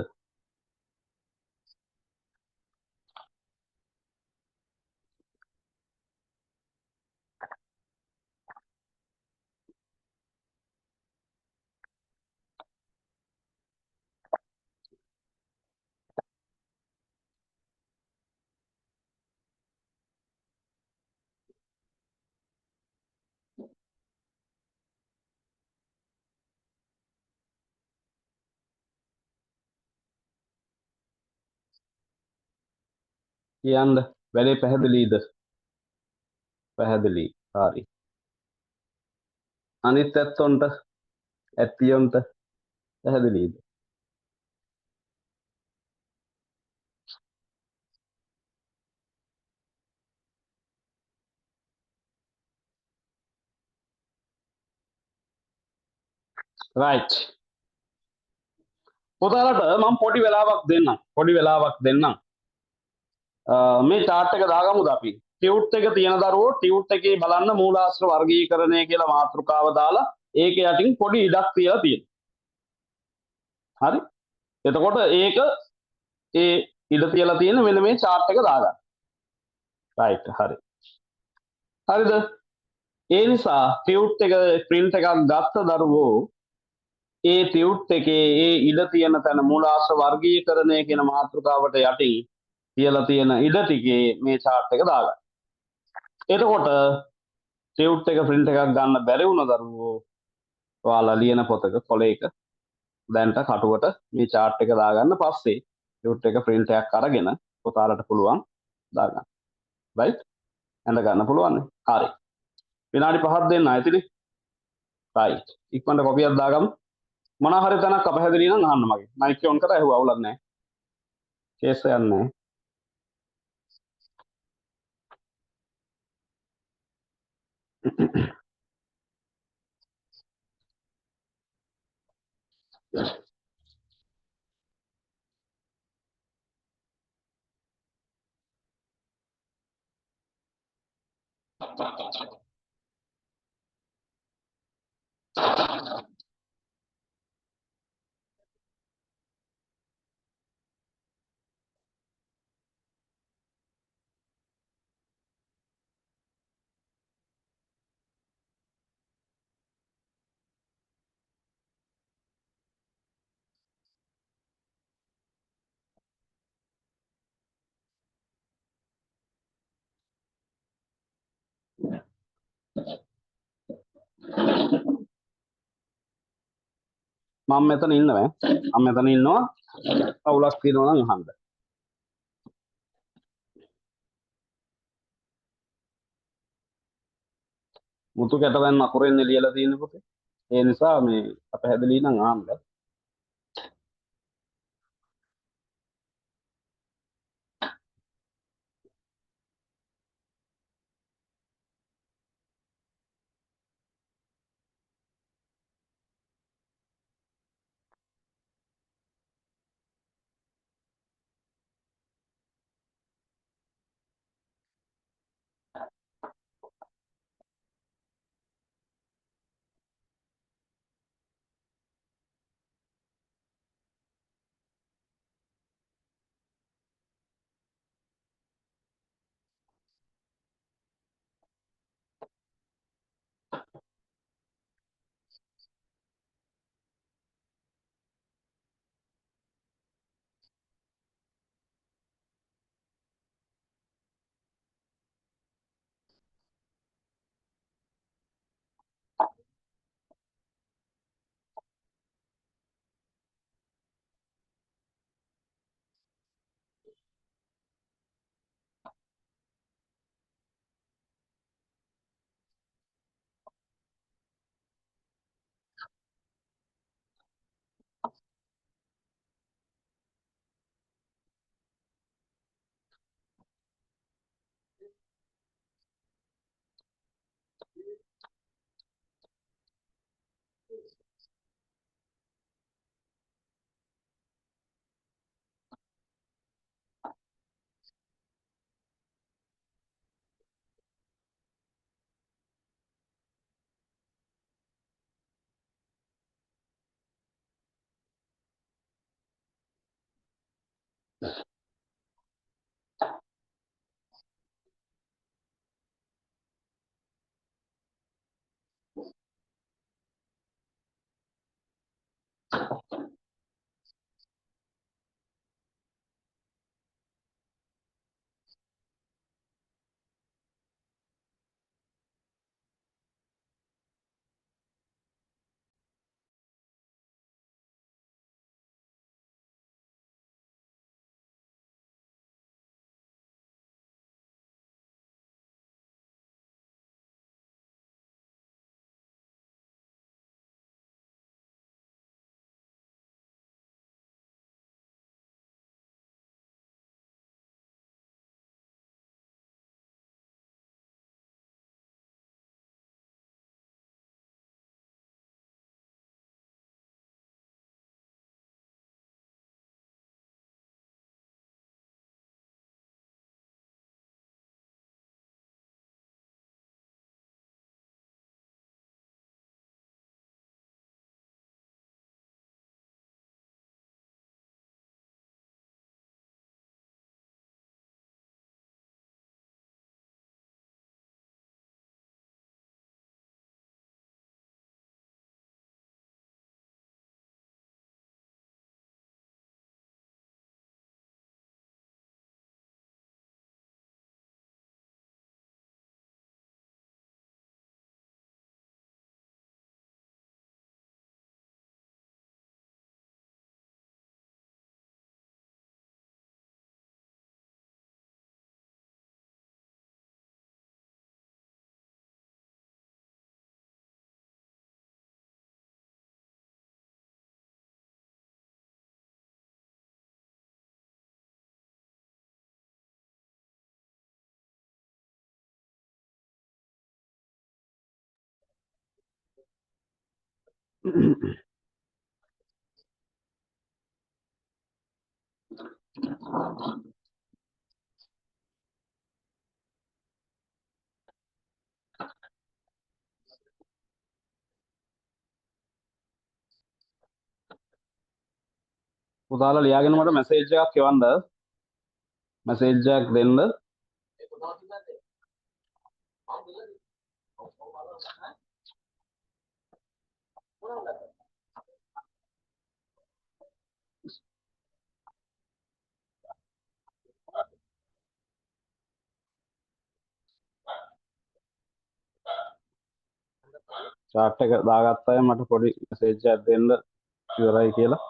කියන්න වැඩේ පැහැදිලිද? පැහැදිලි. හරි. අනිත් ඇත්තොන්ට ඇත්තියොන්ට පැහැදිලිද? රයිට්. පුතාලට මම පොඩි වෙලාවක් දෙන්නම්. පොඩි වෙලාවක් දෙන්නම්. මේ chart එක දාගමුද අපි? ටියුට් එක තියෙන දරුවෝ ටියුට් එකේ බලන්න මූලාශ්‍ර වර්ගීකරණය කියලා මාතෘකාව දාලා ඒක යටින් පොඩි ඉඩක් තියලා තියෙනවා. හරි? එතකොට ඒක ඒ ඉඩ තියලා තියෙන මෙන්න මේ chart එක දාගන්න. රයිට්. හරි. හරිද? ඒ නිසා ටියුට් එක print එකක් ගත්ත දරුවෝ ඒ ටියුට් එකේ ඒ ඉඩ තියෙන තැන මූලාශ්‍ර වර්ගීකරණය කියන මාතෘකාවට යටින් තියලා තියෙන ඉඩ ටිකේ මේ chart එක දාගන්න. එතකොට ටියුට් එක print එකක් ගන්න බැරි වුණ දරුවෝ ඔයාලා ලියන පොතක කොලයක දැන්ට කටුවට මේ chart එක දාගන්න පස්සේ ටියුට් එක print එකක් අරගෙන පුතාලට පුළුවන් දාගන්න. right? ඇඳ ගන්න පුළුවන්. හරි. විනාඩි 5ක් දෙන්න ඇතිනේ. right. ඉක්මනට කොපියක් දාගමු. මොනවා හරි තැනක් අපහැදිලි නම් අහන්න මගේ. මයික් එක ඔන් කරලා ඇහුවා අවුලක් නැහැ. කේස් එකක් නැහැ. මම මෙතන ඉන්නවා. මම මෙතන ඉන්නවා. අවුලක් තියෙනවා නම් අහන්න. මුතු කැට දැන් අකුරෙන් ලියලා තියෙන පොතේ. ඒ නිසා මේ අපහැදිලි නම් අහන්න. පුතාලා ලියාගෙන මට මැසේජ් එකක් එවන්න. මැසේජ් එකක් දෙන්න. chart එක දාගත්ත අය මට පොඩි මැසේජ් එකක් දෙන්න ඉවරයි කියලා.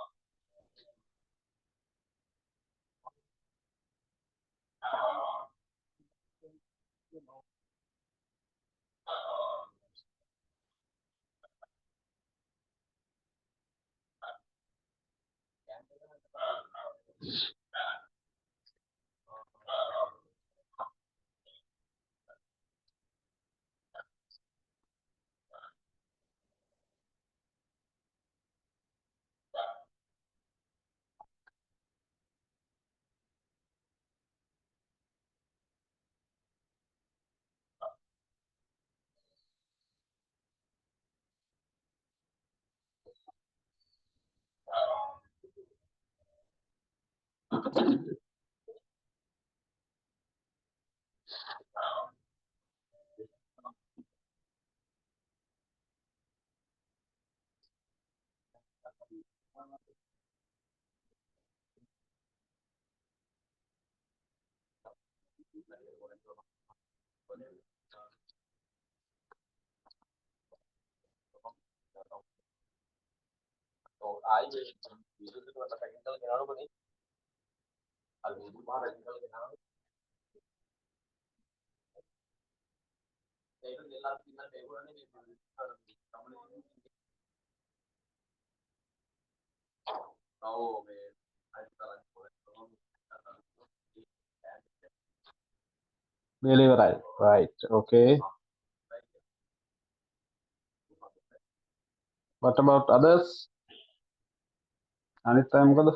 Delivery. Right. Okay. What about others? අනිත් අය මොකද?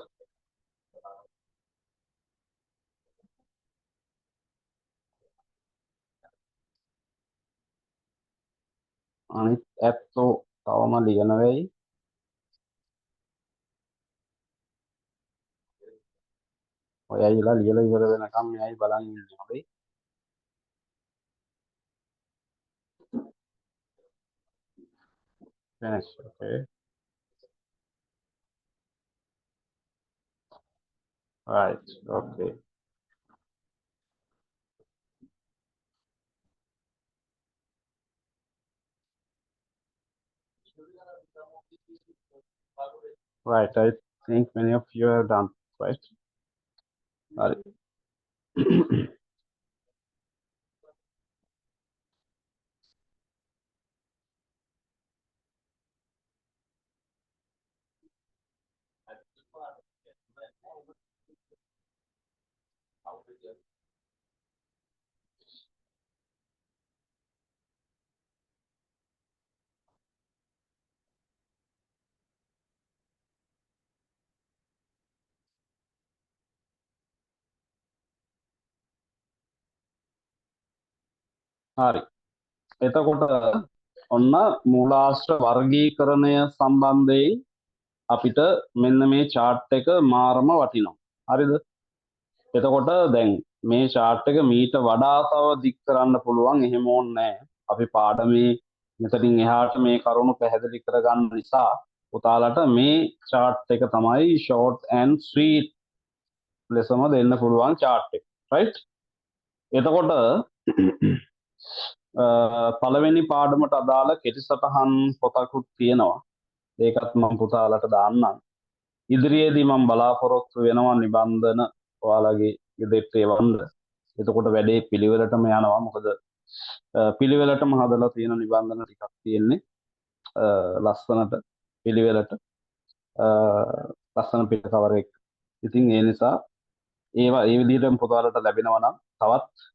අනිත් ඇත්තෝ තවම ලියන වෙයි. ඔය අයලා ලියලා ඉවර වෙනකම් මෙයයි බලන් ඉන්නේ අපි. Finish. Okay. Right. Okay. Right. I think many of you have done. Right. Right. හරි. එතකොට ඔන්න මූලාශ්‍ර වර්ගීකරණය සම්බන්ධයෙන් අපිට මෙන්න මේ chart එක මාරම වටිනවා. හරිද? එතකොට දැන් මේ chart එක මීට වඩා තව දික් කරන්න පුළුවන්. එහෙම ඕනේ නැහැ. අපි පාඩමේ මෙතනින් එහාට මේ කරුණු පැහැදිලි කරගන්න නිසා පුතාලට මේ chart එක තමයි short and sweet ලෙසම දෙන්න පුළුවන් chart එක. right? එතකොට පළවෙනි පාඩමට අදාළ කෙටි සටහන් පොතකුත් තියෙනවා. ඒකත් මම පුතාලට දාන්නම්. ඉදිරියේදී මම බලාපොරොත්තු වෙනවා නිබන්ධන ඔයාලගේ ගෙදරට එවන්න. එතකොට වැඩේ පිළිවෙලටම යනවා. මොකද පිළිවෙලටම හදලා තියෙන නිබන්ධන ටිකක් තියෙන්නේ. ලස්සනට පිළිවෙලට ලස්සන පිට කවර එක. ඉතින් ඒ නිසා ඒවා ඒ විදිහටම පුතාලට ලැබෙනවා නම් තවත්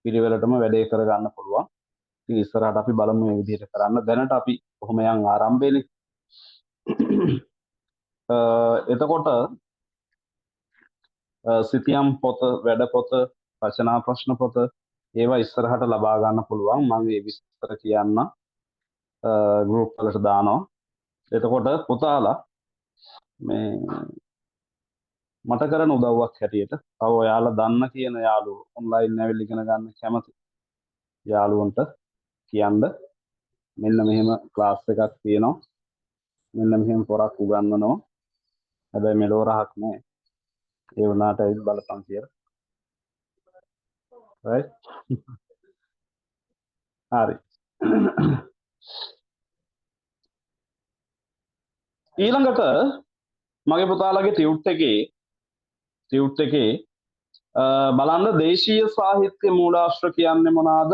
පිළිවෙලටම වැඩේ කරගන්න පුළුවන්. ඉතින් ඉස්සරහට අපි බලමු මේ විදිහට කරන්න. දැනට අපි කොහොම යන් ආරම්භයේනේ. එතකොට සිතියම් පොත, වැඩ පොත, රචනා ප්‍රශ්න පොත ඒවා ඉස්සරහට ලබා ගන්න පුළුවන්. මම මේ විස්තර කියන්න ගෲප් වලට දානවා. එතකොට පුතාලා මේ මට කරන උදව්වක් හැටියට තව ඔයාලා දන්න කියන යාළුවෝ ඔන්ලයින් ඇවිල්ලා ඉගෙන ගන්න කැමති යාළුවන්ට කියන්න මෙන්න මෙහෙම ක්ලාස් එකක් තියෙනවා. මෙන්න මෙහෙම පොරක් උගන්වනවා. හැබැයි මෙලෝ රහක් නෑ. ඒ වුණාට ඒක බලපන් කියලා. right? හරි. ඊළඟට මගේ පුතාලගේ ටියුට් එකේ බලන්න දේශීය සාහිත්‍ය මූලාශ්‍ර කියන්නේ මොනවාද?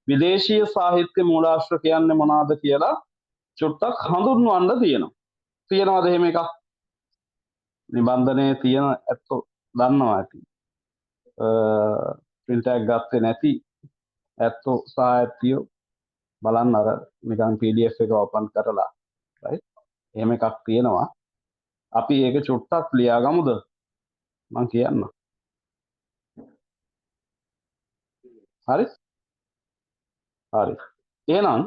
විදේශීය සාහිත්‍ය මූලාශ්‍ර කියන්නේ මොනවාද කියලා චුට්ටක් හඳුන්වන්න තියෙනවා. තියෙනවද එහෙම එකක්? නිබන්ධනයේ තියෙන ඇත්තෝ දන්නවා ඇති. print එකක් ගත්තේ නැති ඇත්තෝ සාහිත්‍යය බලන්න අර නිකන් PDF එක ඕපන් කරලා right? එහෙම එකක් තියෙනවා. අපි ඒක චුට්ටක් ලියාගමුද? මම කියන්න. හරි? හරි. එහෙනම්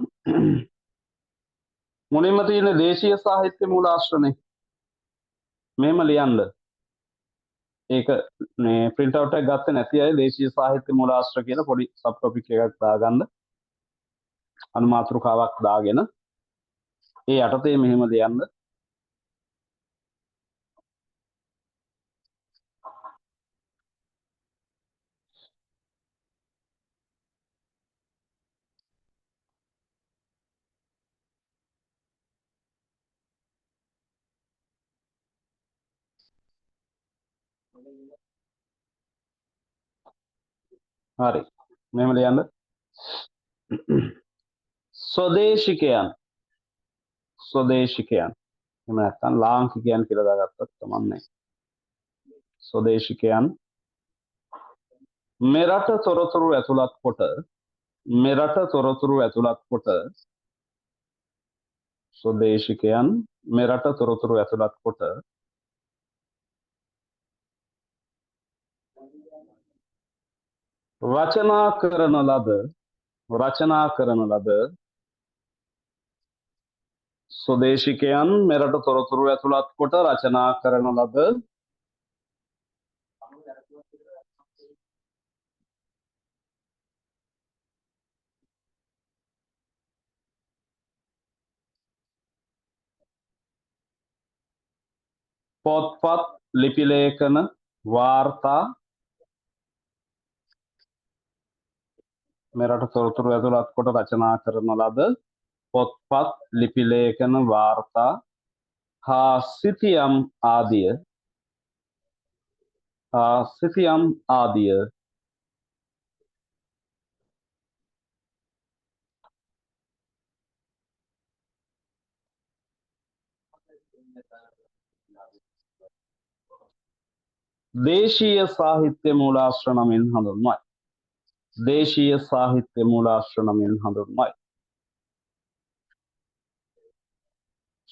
මුලින්ම තියෙන දේශීය සාහිත්‍ය මූලාශ්‍රනේ. මෙහෙම ලියන්න. ඒක මේ print out එක ගත්තේ නැති අය දේශීය සාහිත්‍ය මූලාශ්‍ර කියලා පොඩි සබ් ටොපික් එකක් දාගන්න. අනුමාතෘකාවක් දාගෙන ඒ යටතේ මෙහෙම ලියන්න. හරි. මෙහෙම ලියන්න. ස්වදේශිකයන්. එහෙම නැත්නම් ලාංකිකයන් කියලා දාගත්තත් කමන්නේ. ස්වදේශිකයන් මෙරට තොරතුරු ඇතුළත් කොට ස්වදේශිකයන් මෙරට තොරතුරු ඇතුළත් කොට රචනා කරන ලද ස්වදේශිකයන් මෙරට තොරතුරු ඇතුළත් කොට රචනා කරන ලද පොත්පත්, ලිපි ලේඛන, වාර්තා මෙරට තොරතුරු ඇතුළත් කොට රචනා කරන ලද පොත්පත්, ලිපි ලේඛන, වාර්තා හා සිතියම් ආදිය දේශීය සාහිත්‍ය මූලාශ්‍ර නමින් හඳුන්වයි.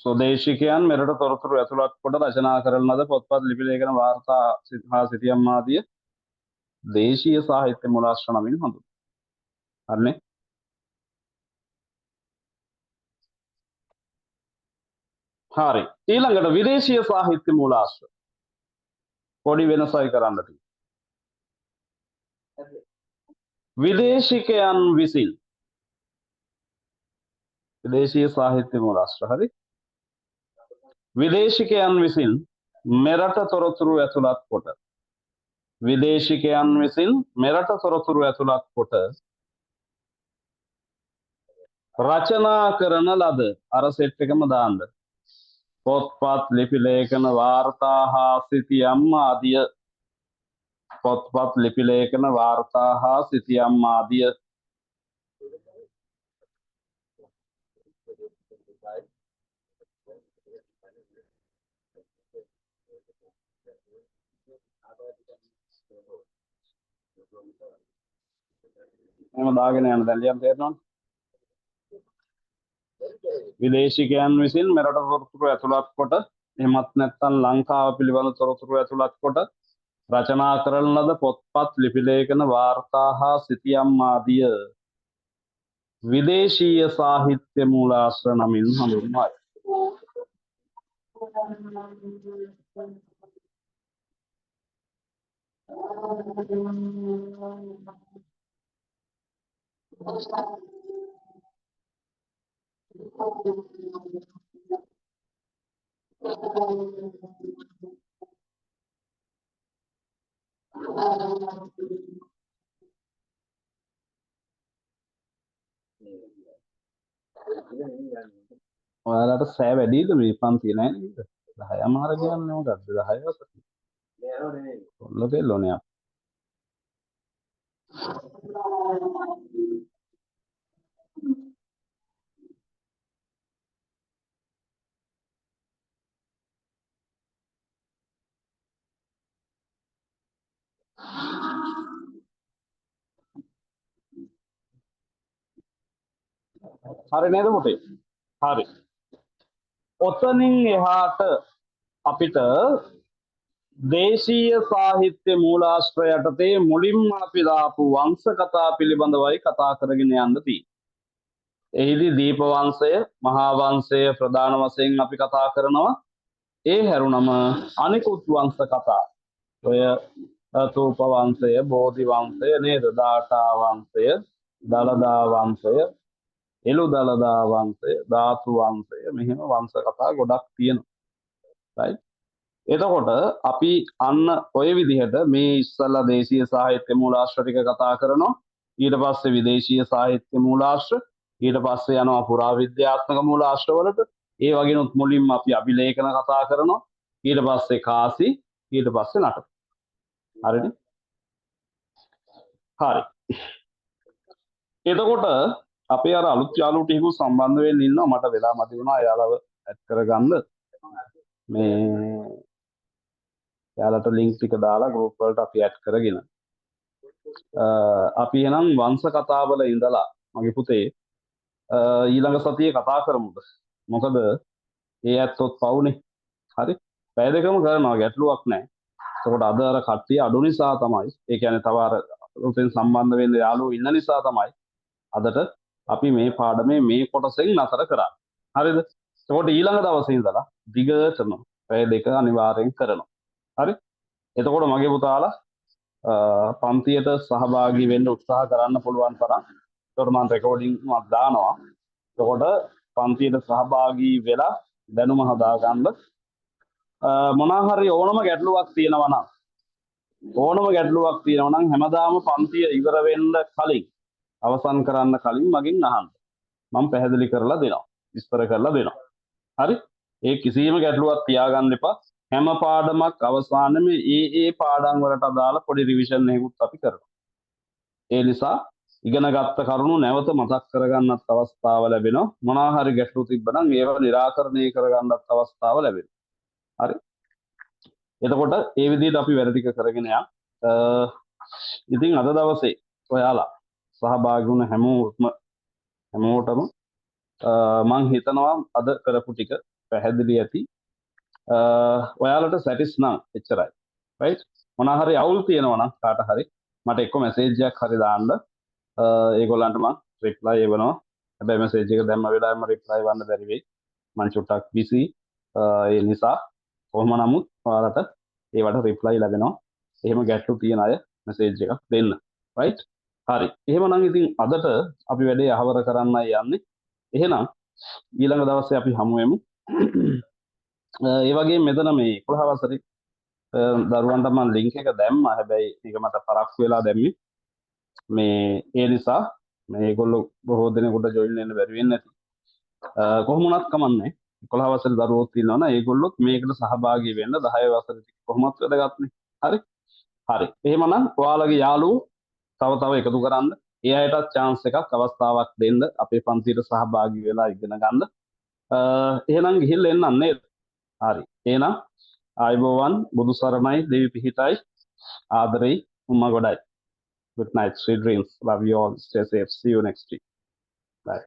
ස්වදේශිකයන් මෙරට තොරතුරු ඇතුළත් කොට රචනා කරන ලද පොත්පත්, ලිපි ලේඛන, වාර්තා හා සිතියම් ආදිය දේශීය සාහිත්‍ය මූලාශ්‍ර නමින් හඳුන්වයි. හරිනේ? හරි. ඊළඟට විදේශීය සාහිත්‍ය මූලාශ්‍ර පොඩි වෙනසයි කරන්න තියෙන්නේ. විදේශිකයන් විසින් විදේශීය සාහිත්‍ය මූලාශ්‍ර හරි. විදේශිකයන් විසින් මෙරට තොරතුරු ඇතුළත් කොට රචනා කරන ලද අර සෙට් එකම දාන්න. පොත්පත්, ලිපි ලේඛන, වාර්තා හා සිතියම් ආදිය එහෙම දාගෙන යන දැන් ලියන්න තේරෙනවද? විදේශිකයන් විසින් මෙරට තොරතුරු ඇතුළත් කොට එහෙමත් නැත්නම් ලංකාව පිළිබඳ තොරතුරු ඇතුළත් කොට රචනා කරන ලද පොත්පත් ලිපි ලේඛන වාර්තා හා සිතියම් ආදිය විදේශීය සාහිත්‍ය මූලාශ්‍ර නමින් හඳුන්වයි. ඔයාලට සෑ වැඩිද මේ පන්තිය නෑ නේද? 10 මාර කියන්නේ මොකද්ද? 10 වසර. කොල්ල දෙල්ලෝනේ. හරි නේද පුතේ? හරි. ඔතනින් එහාට අපිට දේශීය සාහිත්‍ය මූලාශ්‍රය යටතේ මුලින්ම අපි දාපු වංශ කතා පිළිබඳවයි කතා කරගෙන යන්න තියෙන්නේ. එහිදී දීප වංශය, මහා වංශය ප්‍රධාන වශයෙන් අපි කතා කරනවා. ඒ හැරුණම අනිකුත් වංශ කතා. ඔය තූප වංශය, බෝධි වංශය නේද? දාඨා වංශය, දලදා වංශය, එළු දලදා වංශය, ධාතු වංශය, මෙහෙම වංශ කතා ගොඩක් තියෙනවා. right? එතකොට අපි අන්න ඔය විදිහට මේ ඉස්සල්ලා දේශීය සාහිත්‍ය මූලාශ්‍ර ටික කතා කරනවා. ඊට පස්සේ විදේශීය සාහිත්‍ය මූලාශ්‍ර, ඊට පස්සේ යනවා පුරාවිද්‍යාත්මක මූලාශ්‍ර වලට. ඒ වගේනොත් මුලින්ම අපි අභිලේඛන කතා කරනවා. ඊට පස්සේ කාසි, ඊට පස්සේ නටක. හරිනේ? හරි. එතකොට අපේ අර අලුත් යාළුවෝ ටිකු සම්බන්ධ වෙන්න ඉන්නවා. මට වෙලා මදි වුණා එයාලව ඇඩ් කරගන්න. මේ යාලට ලින්ක් ටික දාලා ගෲප් වලට අපි ඇඩ් කරගෙන අපි එහෙනම් වංශ කතාවල ඉඳලා මගේ පුතේ ඊළඟ සතියේ කතා කරමුද? මොකද ඒ ඇත්තොත් පවුනේ. හරි. පැය දෙකම කරනවා ගැටලුවක් නැහැ. එතකොට අද අර කට්ටිය අඩු නිසා තමයි, ඒ කියන්නේ තව අර උතෙන් සම්බන්ධ වෙන්න යාළුවෝ ඉන්න නිසා තමයි අදට අපි මේ පාඩමේ මේ කොටසෙන් නතර කරන්නේ. හරිද? එතකොට ඊළඟ දවසේ ඉඳලා දිගටම පැය දෙක අනිවාර්යෙන් කරනවා. හරි? එතකොට මගේ පුතාලා පන්තියට සහභාගී වෙන්න උත්සාහ කරන්න පුළුවන් තරම්. එතකොට මම රෙකෝඩින් මත් දානවා. එතකොට පන්තියට සහභාගී වෙලා දැනුම හදාගන්න. මොනවා හරි ඕනම ගැටලුවක් තියෙනවා නම් හැමදාම පන්තිය ඉවර වෙන්න කලින්, අවසන් කරන්න කලින් මගෙන් අහන්න. මම පැහැදිලි කරලා දෙනවා. විස්තර කරලා දෙනවා. හරි? ඒ කිසියම් ගැටලුවක් තියාගන්න එපා. හැම පාඩමක් අවසානයේම ඒ පාඩම් වලට අදාළ පොඩි රිවිෂන් එකකුත් අපි කරනවා. ඒ නිසා ඉගෙන ගත්ත කරුණු නැවත මතක් කරගන්නත් අවස්ථාව ලැබෙනවා. මොනවා හරි ගැටලු තිබ්බනම් ඒවා निराකරණය කරගන්නත් අවස්ථාව ලැබෙනවා. හරි? එතකොට ඒ විදිහට අපි වැඩ ටික කරගෙන යනවා. ඉතින් අද දවසේ ඔයාලා සහභාගී වුණ හැමෝටම මම හිතනවා අද කරපු ටික පැහැදිලි ඇති. ඔයාලට සැටිස් නම් එච්චරයි. right? මොනවා හරි අවුල් තියෙනවා නම් කාට හරි මට එක්ක මැසේජ් එකක් හරි දාන්න. ඒගොල්ලන්ට මම රිප්ලයි එවනවා. හැබැයි මැසේජ් එක දැම්ම වෙලාවෙම රිප්ලයි වන්න බැරි වෙයි. මම චුට්ටක් බිසි. ඒ නිසා කොහොම නමුත් ඔයාලට ඒවට රිප්ලයි ලැබෙනවා. එහෙම ගැටලු තියෙන අය මැසේජ් එකක් දෙන්න. right? හරි. එහෙමනම් ඉතින් අදට අපි වැඩේ අහවර කරන්නයි යන්නේ. එහෙනම් ඊළඟ දවසේ අපි හමු වෙමු. ඒ වගේ මෙතන මේ 11 වසරේ දරුවන්ට මම ලින්ක් එක දැම්මා. හැබැයි ඒක මට පරක්කු වෙලා දැම්මේ. මේ ඒ නිසා මේගොල්ලෝ බොහෝ දෙනෙකුට ජොයින් වෙන්න බැරි වෙන්නේ නැති. කොහොම වුණත් කමන්නේ. 11 වසරේ දරුවෝ ඉන්නවා නම් ඒගොල්ලොත් මේකට සහභාගී වෙන්න 10 වසරේ කොහොමත් වැඩගත්නේ. හරි? හරි. එහෙමනම් ඔයාලගේ යාළුවෝ තව එකතු කරන්න. ඒ අයටත් chance එකක්, අවස්ථාවක් දෙන්න අපේ පන්තියට සහභාගී වෙලා ඉගෙන ගන්න. එහෙනම් ගිහිල්ලා එන්න නේද? හරි. එහෙනම් ආයුබෝවන්, බුදු සරණයි, දෙවි පිහිටයි, ආදරෙයි, උම්මා ගොඩයි. Good night, sweet dreams. Love you all. Stay safe. See you next week. Bye.